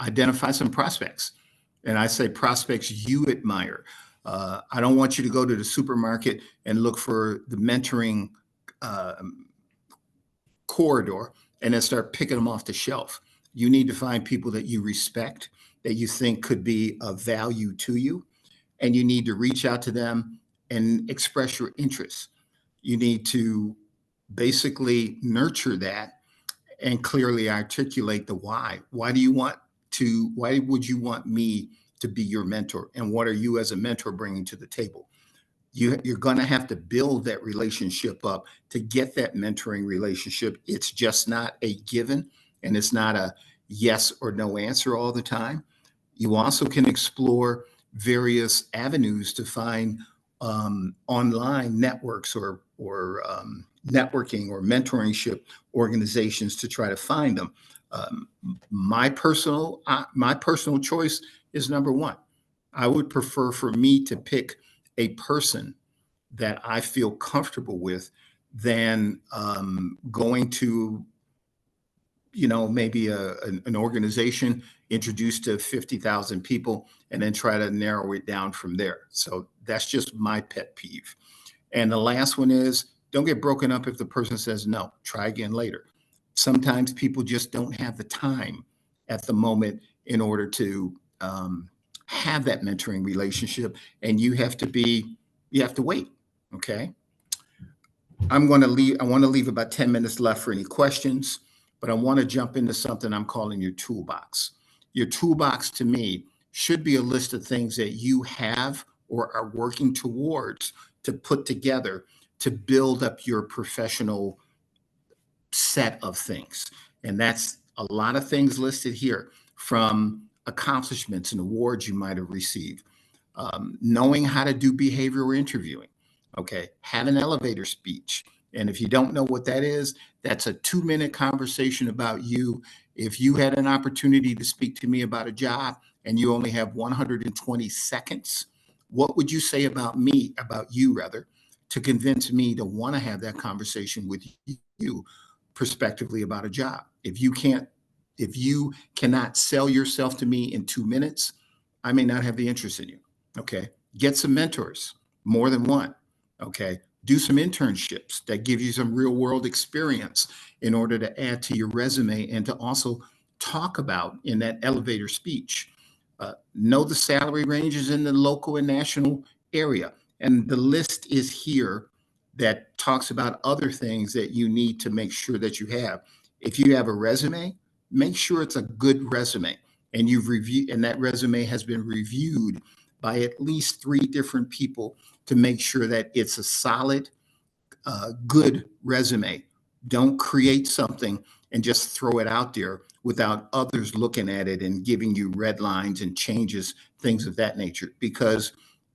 Identify some prospects. And I say prospects you admire. I don't want you to go to the supermarket and look for the mentoring corridor and then start picking them off the shelf. You need to find people that you respect, that you think could be of value to you. And you need to reach out to them and express your interest. You need to basically nurture that and clearly articulate the why. Why would you want me to be your mentor? And what are you as a mentor bringing to the table? You're going to have to build that relationship up to get that mentoring relationship. It's just not a given, and it's not a yes or no answer all the time. You also can explore various avenues to find online networks or networking or mentorship organizations to try to find them. My personal choice is number one. I would prefer for me to pick a person that I feel comfortable with than going to, maybe an organization introduced to 50,000 people and then try to narrow it down from there. So that's just my pet peeve. And the last one is, don't get broken up if the person says no. Try again later. Sometimes people just don't have the time at the moment in order to have that mentoring relationship, and you have to wait. Okay. I want to leave about 10 minutes left for any questions, but I want to jump into something I'm calling your toolbox. Your toolbox to me should be a list of things that you have or are working towards to put together to build up your professional set of things. And that's a lot of things listed here, from accomplishments and awards you might have received, knowing how to do behavioral interviewing. Okay. Have an elevator speech. And if you don't know what that is, that's a 2-minute conversation about you. If you had an opportunity to speak to me about a job and you only have 120 seconds, what would you say about you, to convince me to want to have that conversation with you prospectively about a job? If you cannot sell yourself to me in 2 minutes, I may not have the interest in you. Okay. Get some mentors, more than one. Okay. Do some internships that give you some real world experience in order to add to your resume and to also talk about in that elevator speech. Know the salary ranges in the local and national area. And the list is here that talks about other things that you need to make sure that you have. If you have a resume, make sure it's a good resume, and that resume has been reviewed by at least 3 different people to make sure that it's a solid, good resume. Don't create something and just throw it out there without others looking at it and giving you red lines and changes, things of that nature. Because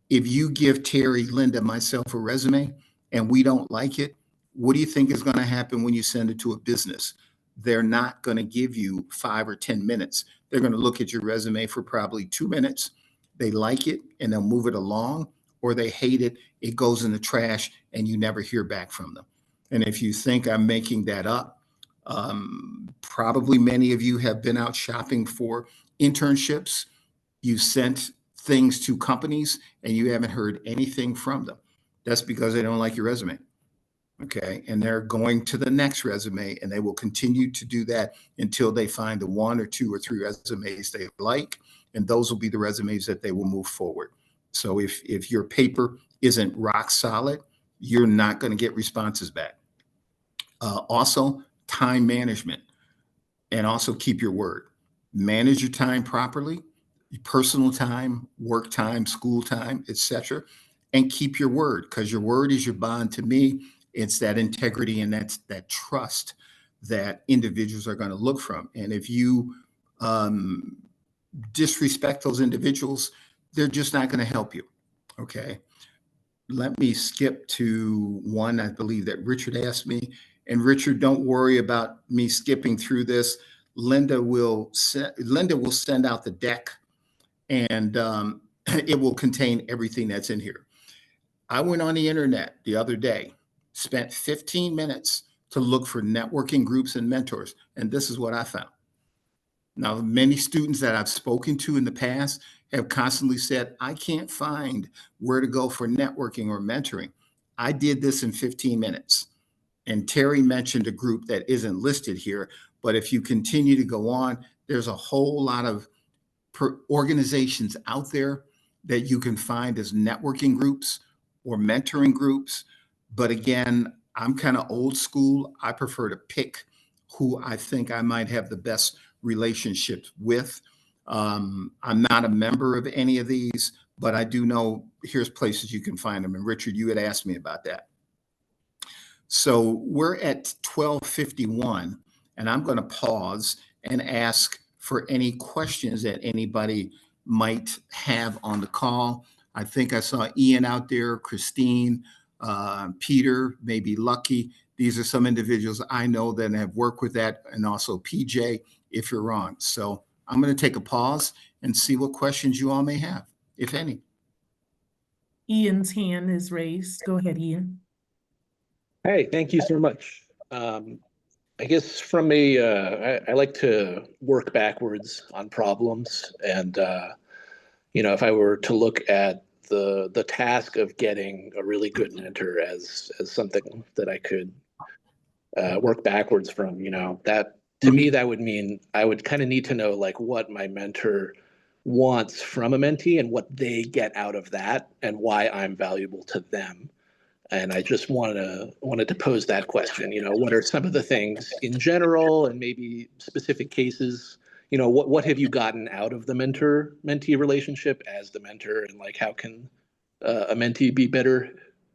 if you give Terry, Linda, myself a resume and we don't like it, what do you think is going to happen when you send it to a business? they're not going to give you 5 or 10 minutes. They're going to look at your resume for probably 2 minutes. They like it and they'll move it along, or they hate it. It goes in the trash and you never hear back from them. And if you think I'm making that up, probably many of you have been out shopping for internships. You sent things to companies and you haven't heard anything from them. That's because they don't like your resume. Okay. And they're going to the next resume, and they will continue to do that until they find the 1 or 2 or 3 resumes they like. And those will be the resumes that they will move forward. So if your paper isn't rock solid, you're not going to get responses back. Also, time management, and also keep your word. Manage your time properly, your personal time, work time, school time, etc., and keep your word, because your word is your bond. To me, it's that integrity and that's that trust that individuals are going to look from. And if you disrespect those individuals, they're just not going to help you. Okay. Let me skip to one I believe that Richard asked me. And Richard, don't worry about me skipping through this. Linda will send out the deck, and it will contain everything that's in here. I went on the internet the other day, spent 15 minutes to look for networking groups and mentors, and this is what I found. Now, many students that I've spoken to in the past have constantly said, I can't find where to go for networking or mentoring. I did this in 15 minutes. And Terry mentioned a group that isn't listed here, but if you continue to go on, there's a whole lot of organizations out there that you can find as networking groups or mentoring groups. But again, I'm kind of old school. I prefer to pick who I think I might have the best relationships with. I'm not a member of any of these, but I do know here's places you can find them. And Richard, you had asked me about that. So we're at 12:51, and I'm going to pause and ask for any questions that anybody might have on the call. I think I saw Ian out there, Christine, Peter, maybe Lucky. These are some individuals I know that have worked with that, and also PJ, if you're on. So I'm going to take a pause and see what questions you all may have, if any. Ian's hand is raised. Go ahead, Ian. Hey, thank you so much. I guess from I like to work backwards on problems, and if I were to look at the task of getting a really good mentor as something that I could work backwards from, that to me that would mean I would kind of need to know like what my mentor wants from a mentee and what they get out of that and why I'm valuable to them. And I just wanted to pose that question. What are some of the things in general and maybe specific cases? What have you gotten out of the mentor-mentee relationship as the mentor, and like how can a mentee be better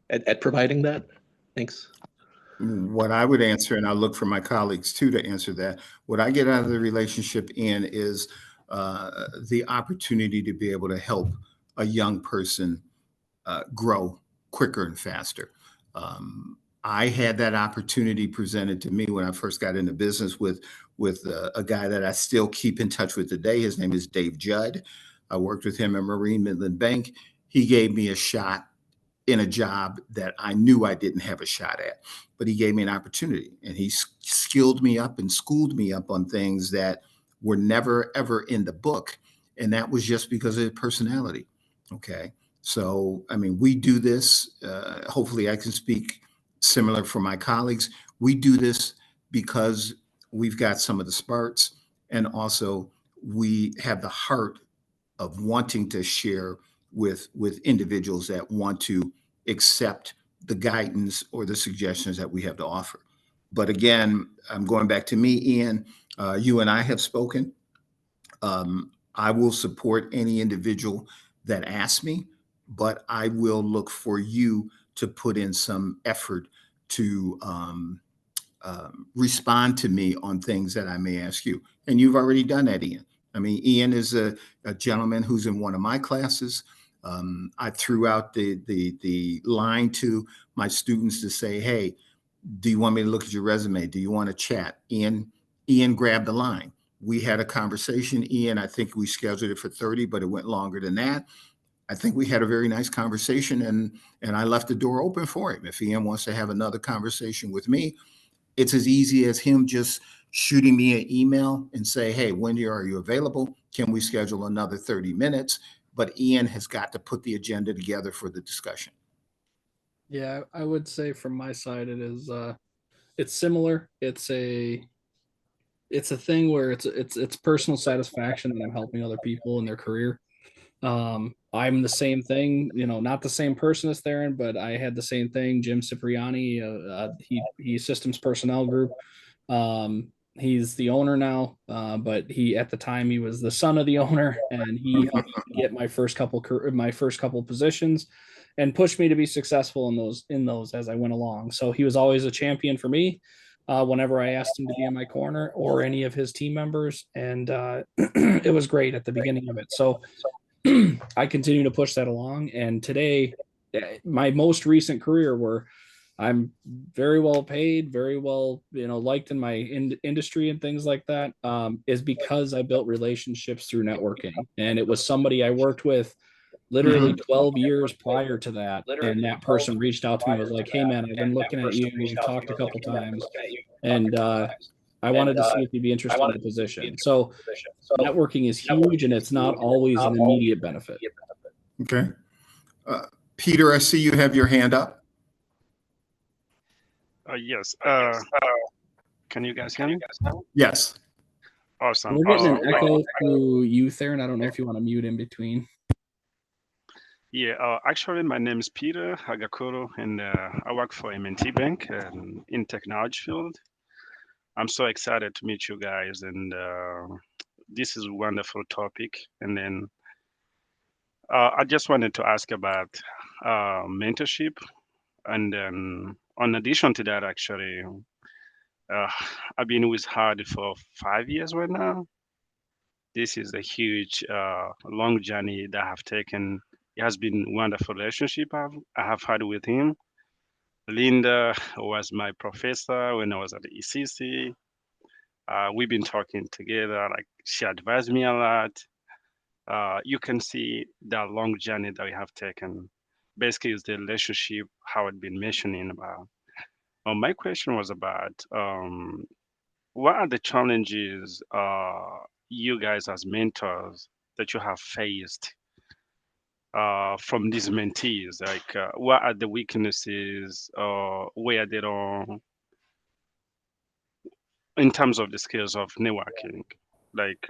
at providing that? Thanks. What I would answer, and I'll look for my colleagues too to answer that. What I get out of the relationship is the opportunity to be able to help a young person grow quicker and faster. I had that opportunity presented to me when I first got into business with a guy that I still keep in touch with today. His name is Dave Judd. I worked with him at Marine Midland Bank. He gave me a shot in a job that I knew I didn't have a shot at, but he gave me an opportunity, and he skilled me up and schooled me up on things that were never, ever in the book. And that was just because of his personality. Okay. So, I mean, we do this, hopefully I can speak similar for my colleagues. We do this because we've got some of the smarts, and also we have the heart of wanting to share with individuals that want to accept the guidance or the suggestions that we have to offer. But again, I'm going back to me, Ian. You and I have spoken. I will support any individual that asks me, but I will look for you to put in some effort to respond to me on things that I may ask you. And you've already done that, Ian. I mean, Ian is a gentleman who's in one of my classes. I threw out the line to my students to say, hey, do you want me to look at your resume? Do you want to chat? Ian Ian grabbed the line. We had a conversation. Ian, I think we scheduled it for 30, but it went longer than that. I think we had a very nice conversation, and I left the door open for him. If Ian wants to have another conversation with me, it's as easy as him just shooting me an email and say, hey, when are you available? Can we schedule another 30 minutes? But Ian has got to put the agenda together for the discussion. Yeah, I would say from my side, it's similar. It's a thing where it's personal satisfaction that I'm helping other people in their career. I'm the same thing, not the same person as Theron, but I had the same thing. Jim Cipriani, he systems personnel group. He's the owner now, but at the time he was the son of the owner, and he helped me get my first couple positions, and pushed me to be successful in those as I went along. So he was always a champion for me. Whenever I asked him to be in my corner or any of his team members, and it was great at the beginning of it. So I continue to push that along. And today, my most recent career, where I'm very well paid, very well, liked in my industry and things like that, is because I built relationships through networking. And it was somebody I worked with literally 12 years prior to that. And that person reached out to me and was like, hey man, I've been looking at you. We've talked a couple times. And I wanted to see if you'd be interested in the position. So networking is huge, and it's not always an immediate benefit. Okay. Peter, I see you have your hand up. Yes. Can you guys hear me? Yes. Awesome. We're getting an echo through you, Theron. I don't know if you want to mute in between. Yeah, actually, my name is Peter Hagakuro, and I work for M&T Bank in technology field. I'm so excited to meet you guys, and this is a wonderful topic. And then I just wanted to ask about mentorship, and then in addition to that, actually, I've been with HUD for 5 years right now. This is a huge, long journey that I have taken. It has been a wonderful relationship I have had with him. Linda was my professor when I was at the ECC. We've been talking together, like she advised me a lot. You can see that long journey that we have taken. Basically, it's the relationship, how I'd been mentioning about. My question was about what are the challenges you guys as mentors that you have faced from these mentees? Like, what are the weaknesses where they don't, in terms of the skills of networking? Like,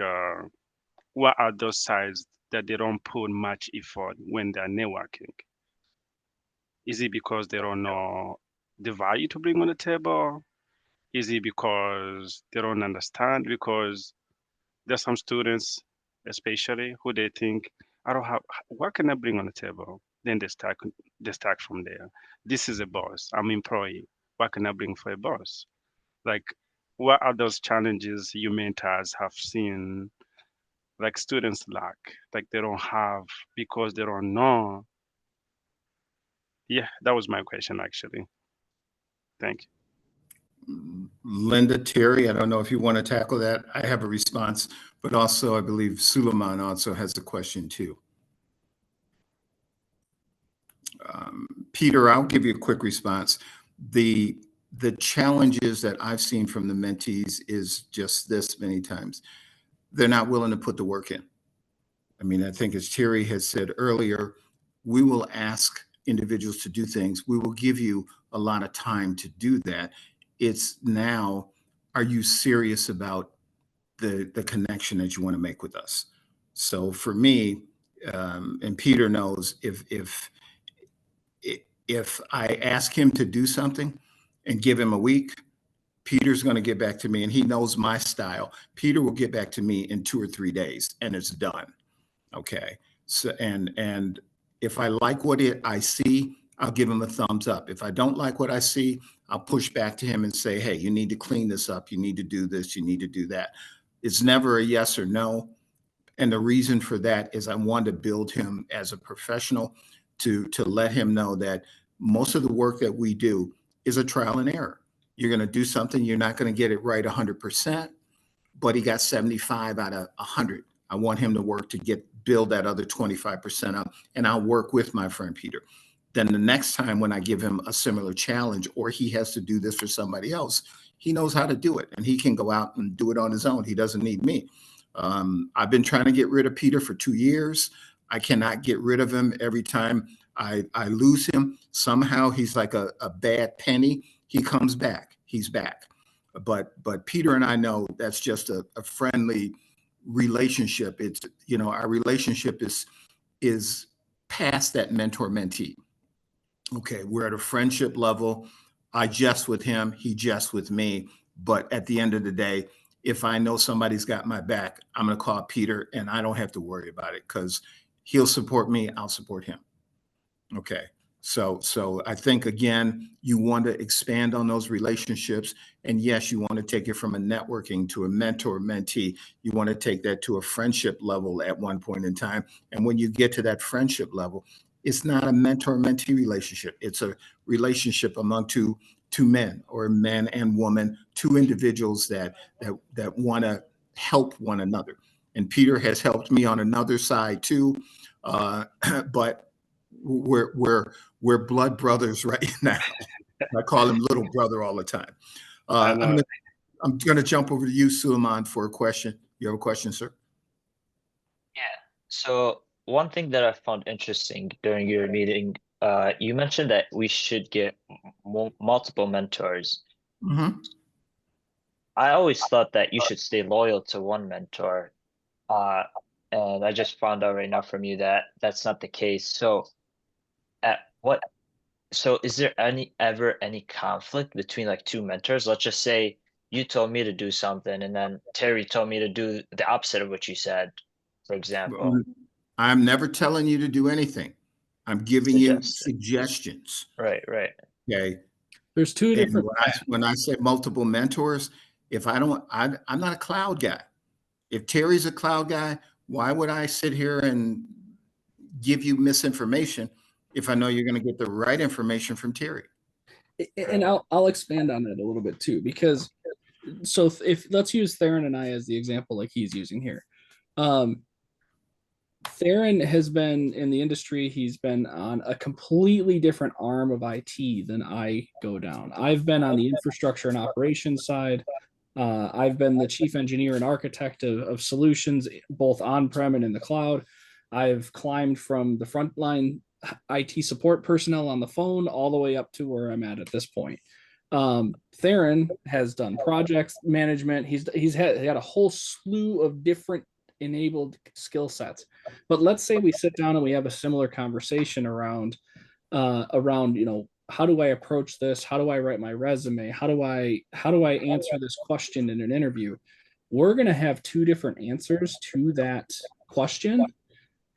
what are those sides that they don't put much effort when they're networking? Is it because they don't know the value to bring on the table? Is it because they don't understand? Because there's some students, especially, who they think, I don't have, what can I bring on the table? Then they start from there. This is a boss. I'm employee. What can I bring for a boss? Like, what are those challenges you mentors have seen, like students lack, like they don't have because they don't know? Yeah, that was my question, actually. Thank you. Linda, Terry, I don't know if you want to tackle that. I have a response, but also I believe Suleiman also has a question too. Peter, I'll give you a quick response. The challenges that I've seen from the mentees is just this many times. They're not willing to put the work in. I mean, I think as Terry has said earlier, we will ask individuals to do things. We will give you a lot of time to do that. It's now, are you serious about the connection that you want to make with us? So for me, and Peter knows, if I ask him to do something and give him a week, Peter's going to get back to me, and he knows my style. Peter will get back to me in 2 or 3 days, and it's done. Okay. So, and if I like what I see, I'll give him a thumbs up. If I don't like what I see, I'll push back to him and say, hey, you need to clean this up. You need to do this. You need to do that. It's never a yes or no. And the reason for that is I want to build him as a professional, to let him know that most of the work that we do is a trial and error. You're going to do something, you're not going to get it right 100%. but he got 75 out of 100. I want him to work to build that other 25% up, and I'll work with my friend Peter. Then the next time when I give him a similar challenge, or he has to do this for somebody else, he knows how to do it, and he can go out and do it on his own. He doesn't need me. I've been trying to get rid of Peter for 2 years. I cannot get rid of him. Every time I lose him, somehow he's like a bad penny. He comes back. He's back. But Peter and I know that's just a friendly relationship. It's, you know, our relationship is past that mentor-mentee. Okay, we're at a friendship level. I jest with him, he jests with me. But at the end of the day, if I know somebody's got my back, I'm going to call Peter, and I don't have to worry about it because he'll support me, I'll support him. Okay. So I think, again, you want to expand on those relationships. And yes, you want to take it from a networking to a mentor-mentee. You want to take that to a friendship level at one point in time. And when you get to that friendship level, it's not a mentor-mentee relationship. It's a relationship among two men, or man and woman, two individuals that want to help one another. And Peter has helped me on another side too, but we're blood brothers right now. I call him little brother all the time. I'm going to jump over to you, Suleiman, for a question. You have a question, sir? Yeah. So one thing that I found interesting during your meeting, you mentioned that we should get multiple mentors. Mm-hmm. I always thought that you should stay loyal to one mentor. And I just found out right now from you that that's not the case. So is there ever any conflict between like two mentors? Let's just say you told me to do something and then Terry told me to do the opposite of what you said, for example. I'm never telling you to do anything. I'm giving you suggestions. Right. Okay. There's two different. When I say multiple mentors, I'm not a cloud guy. If Terry's a cloud guy, why would I sit here and give you misinformation if I know you're going to get the right information from Terry? And I'll expand on that a little bit too, because so if let's use Theron and I as the example like he's using here. Theron has been in the industry. He's been on a completely different arm of IT than I go down. I've been on the infrastructure and operations side. I've been the chief engineer and architect of solutions, both on-prem and in the cloud. I've climbed from the frontline IT support personnel on the phone all the way up to where I'm at this point. Theron has done projects management. He's had a whole slew of different enabled skill sets. But let's say we sit down and we have a similar conversation around how do I approach this? How do I write my resume? How do I answer this question in an interview? We're going to have two different answers to that question,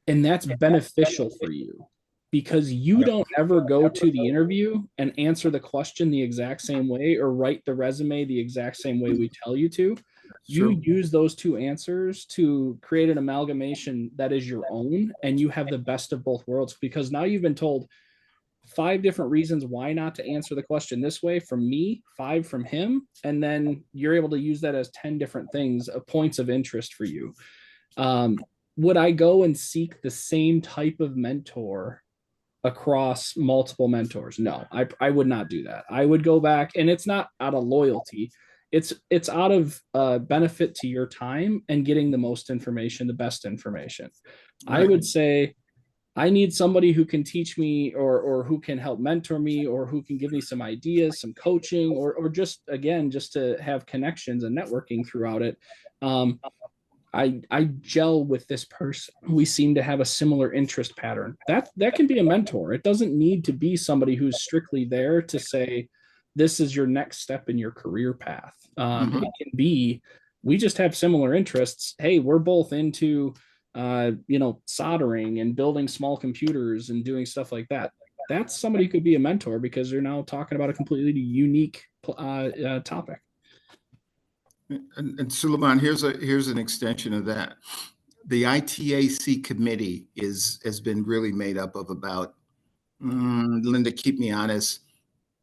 and that's beneficial for you because you don't ever go to the interview and answer the question the exact same way or write the resume the exact same way we tell you to. You use those two answers to create an amalgamation that is your own, and you have the best of both worlds because now you've been told 5 different reasons why not to answer the question this way from me, 5 from him, and then you're able to use that as 10 different things, points of interest for you. Would I go and seek the same type of mentor across multiple mentors? No, I would not do that. I would go back, and it's not out of loyalty. It's out of benefit to your time and getting the most information, the best information. Right. I would say I need somebody who can teach me or who can help mentor me or who can give me some ideas, some coaching, or just to have connections and networking throughout it. I gel with this person. We seem to have a similar interest pattern. That can be a mentor. It doesn't need to be somebody who's strictly there to say, this is your next step in your career path. It can be, we just have similar interests. Hey, we're both into soldering and building small computers and doing stuff like that. That's somebody who could be a mentor because they're now talking about a completely unique topic. And Suleiman, here's an extension of that. The ITAC committee has been really made up of about, Linda, keep me honest,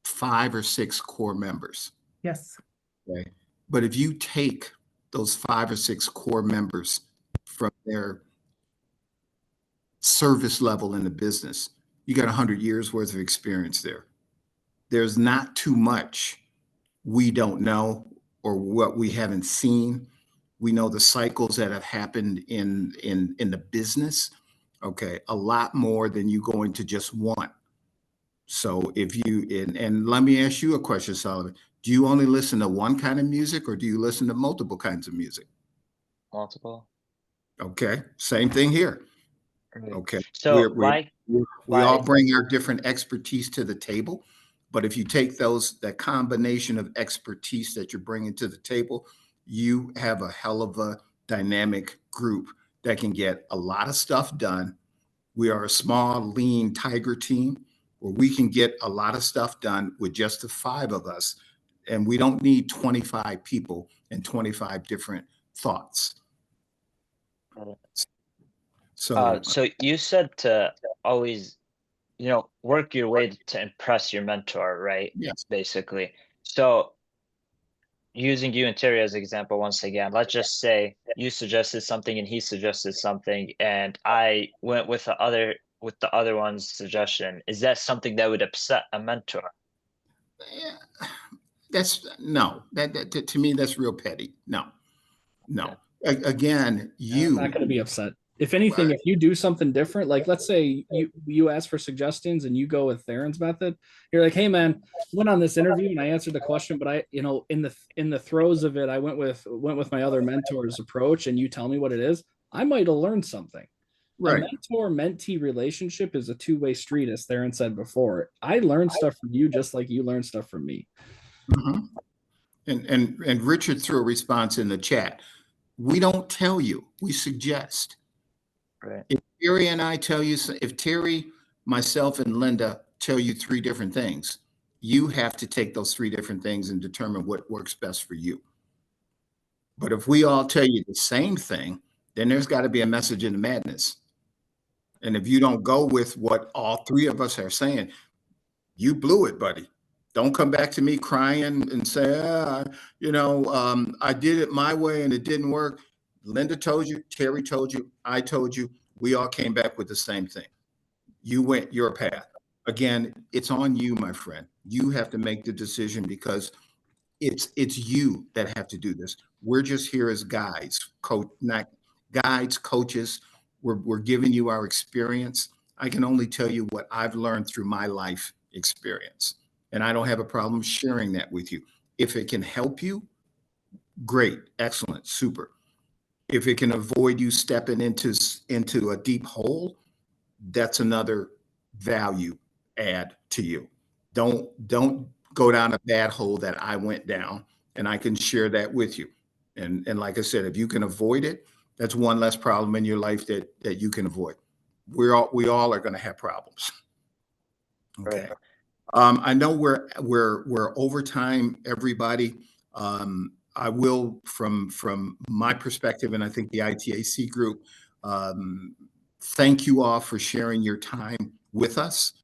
5 or 6 core members. Yes. Okay. But if you take those 5 or 6 core members from their service level in the business, you got 100 years worth of experience there. There's not too much we don't know or what we haven't seen. We know the cycles that have happened in the business. Okay, a lot more than you going to just want. So if you and let me ask you a question, Solomon. Do you only listen to one kind of music, or do you listen to multiple kinds of music? Multiple. Okay, same thing here. Right. Okay, So we all bring our different expertise to the table, but if you take that combination of expertise that you're bringing to the table, you have a hell of a dynamic group that can get a lot of stuff done. We are a small, lean tiger team where we can get a lot of stuff done with just the 5 of us, and we don't need 25 people and 25 different thoughts. So so you said to always, work your way to impress your mentor, right? yes. Basically. So using you and Terry as an example, once again, let's just say you suggested something and he suggested something, and I went with the other one's suggestion. Is that something that would upset a mentor? Yeah, that's no. That to me, that's real petty. No. Again, I'm not going to be upset. If anything, if you do something different, like let's say you ask for suggestions and you go with Theron's method, you're like, hey man, went on this interview and I answered the question, but I, in the throes of it, I went with my other mentor's approach, and you tell me what it is, I might have learned something. Right. A mentor-mentee relationship is a two-way street, as Theron said before. I learned stuff from you just like you learned stuff from me. Mm-hmm. And Richard threw a response in the chat. We don't tell you, we suggest. Right. If Terry and I tell you, if Terry, myself, and Linda tell you 3 different things, you have to take those 3 different things and determine what works best for you. But if we all tell you the same thing, then there's got to be a message in the madness. And if you don't go with what all 3 of us are saying, you blew it, buddy. Don't come back to me crying and say, I did it my way and it didn't work. Linda told you, Terry told you, I told you, we all came back with the same thing. You went your path. Again, it's on you, my friend. You have to make the decision because it's you that have to do this. We're just here as guides, not guides, coaches. We're giving you our experience. I can only tell you what I've learned through my life experience. And I don't have a problem sharing that with you. If it can help you, great, excellent, super. If it can avoid you stepping into a deep hole, that's another value add to you. Don't go down a bad hole that I went down, and I can share that with you. And like I said, if you can avoid it, that's one less problem in your life that you can avoid. We all are going to have problems. Okay. Right. I know we're over time, everybody. I will, from my perspective, and I think the ITAC group, thank you all for sharing your time with us.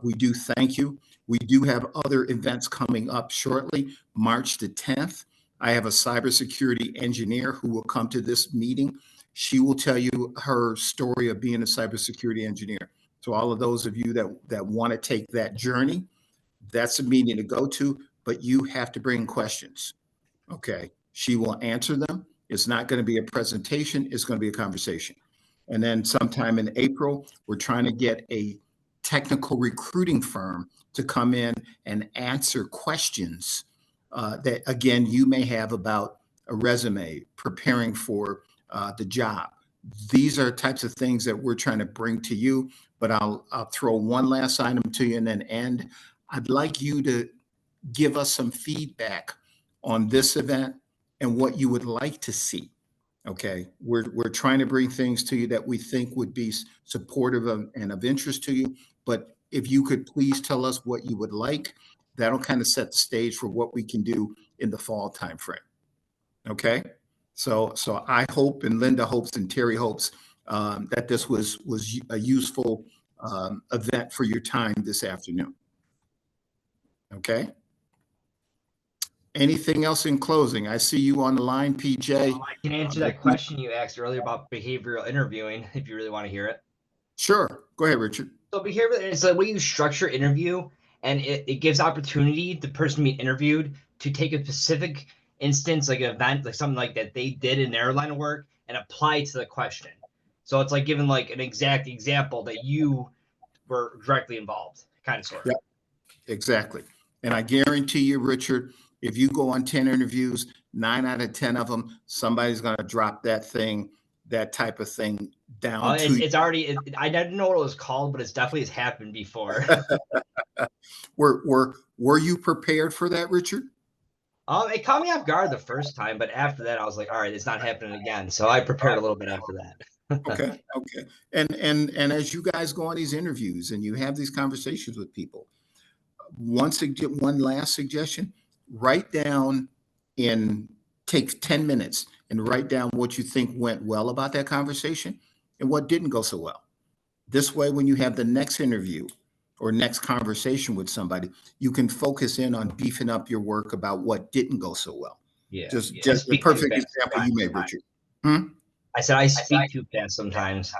We do thank you. We do have other events coming up shortly. March the 10th, I have a cybersecurity engineer who will come to this meeting. She will tell you her story of being a cybersecurity engineer. So all of those of you that want to take that journey, that's a meeting to go to, but you have to bring questions. Okay. She will answer them. It's not going to be a presentation. It's going to be a conversation. And then sometime in April, we're trying to get a technical recruiting firm to come in and answer questions that, again, you may have about a resume, preparing for the job. These are types of things that we're trying to bring to you, but I'll throw one last item to you and then end. I'd like you to give us some feedback on this event and what you would like to see. Okay, we're trying to bring things to you that we think would be supportive of and of interest to you. But if you could please tell us what you would like, that'll kind of set the stage for what we can do in the fall timeframe. Okay, so I hope, and Linda hopes, and Terry hopes that this was a useful event for your time this afternoon. Okay. Anything else in closing? I see you on the line, PJ. I can answer that question you asked earlier about behavioral interviewing if you really want to hear it. Sure. Go ahead, Richard. So behavioral is the way you structure interview, and it gives opportunity the person being interviewed to take a specific instance, like an event, like something like that they did in their line of work, and apply it to the question. So it's like giving like an exact example that you were directly involved, kind of sort of. Yeah, exactly. And I guarantee you, Richard, if you go on 10 interviews, 9 out of 10 of them, somebody's going to drop that thing, that type of thing down to you. It's already, I didn't know what it was called, but it's definitely has happened before. Were you prepared for that, Richard? It caught me off guard the first time, but after that, I was like, all right, it's not happening again. So I prepared a little bit after that. Okay. And as you guys go on these interviews and you have these conversations with people, one last suggestion: write down take 10 minutes and write down what you think went well about that conversation and what didn't go so well. This way, when you have the next interview or next conversation with somebody, you can focus in on beefing up your work about what didn't go so well. Yeah. Just the perfect example you made, Richard. I said I speak too fast sometimes.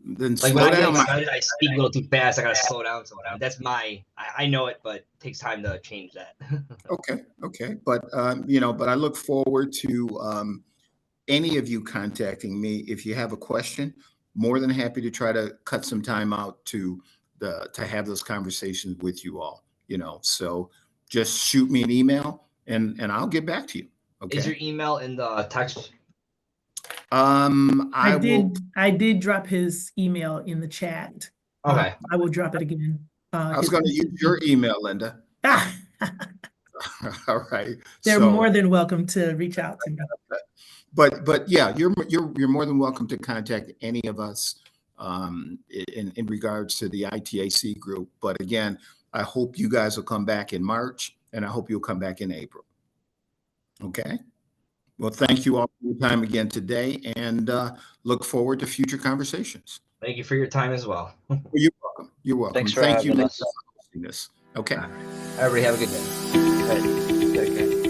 Then Like slow when I get down. excited, I speak a little too fast. I gotta slow down sometimes. That's I know it, but it takes time to change that. Okay. But but I look forward to any of you contacting me if you have a question. More than happy to try to cut some time out to have those conversations with you all. So just shoot me an email and I'll get back to you. Okay. Is your email in the text? I will. I did drop his email in the chat. Okay. I will drop it again. I was going to use your email, Linda. Ah, all right. they're more than welcome to reach out to me. But yeah, you're more than welcome to contact any of us in regards to the ITAC group. But again, I hope you guys will come back in March, and I hope you'll come back in April. Okay. Well, thank you all for your time again today, and look forward to future conversations. Thank you for your time as well. You're welcome. You're welcome. Thanks for Thank you, having Linda, us. for hosting this. Okay. Everybody have a good day. Right. Take care.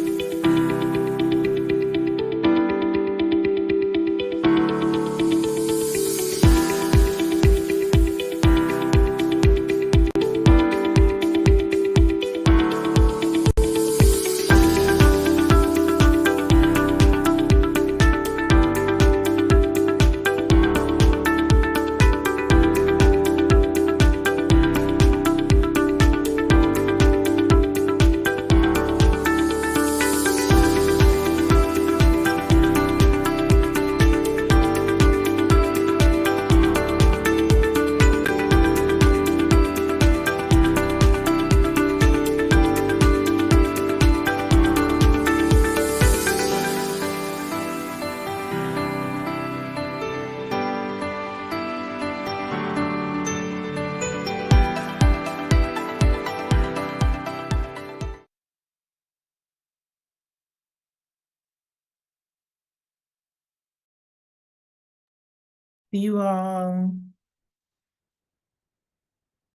See you all.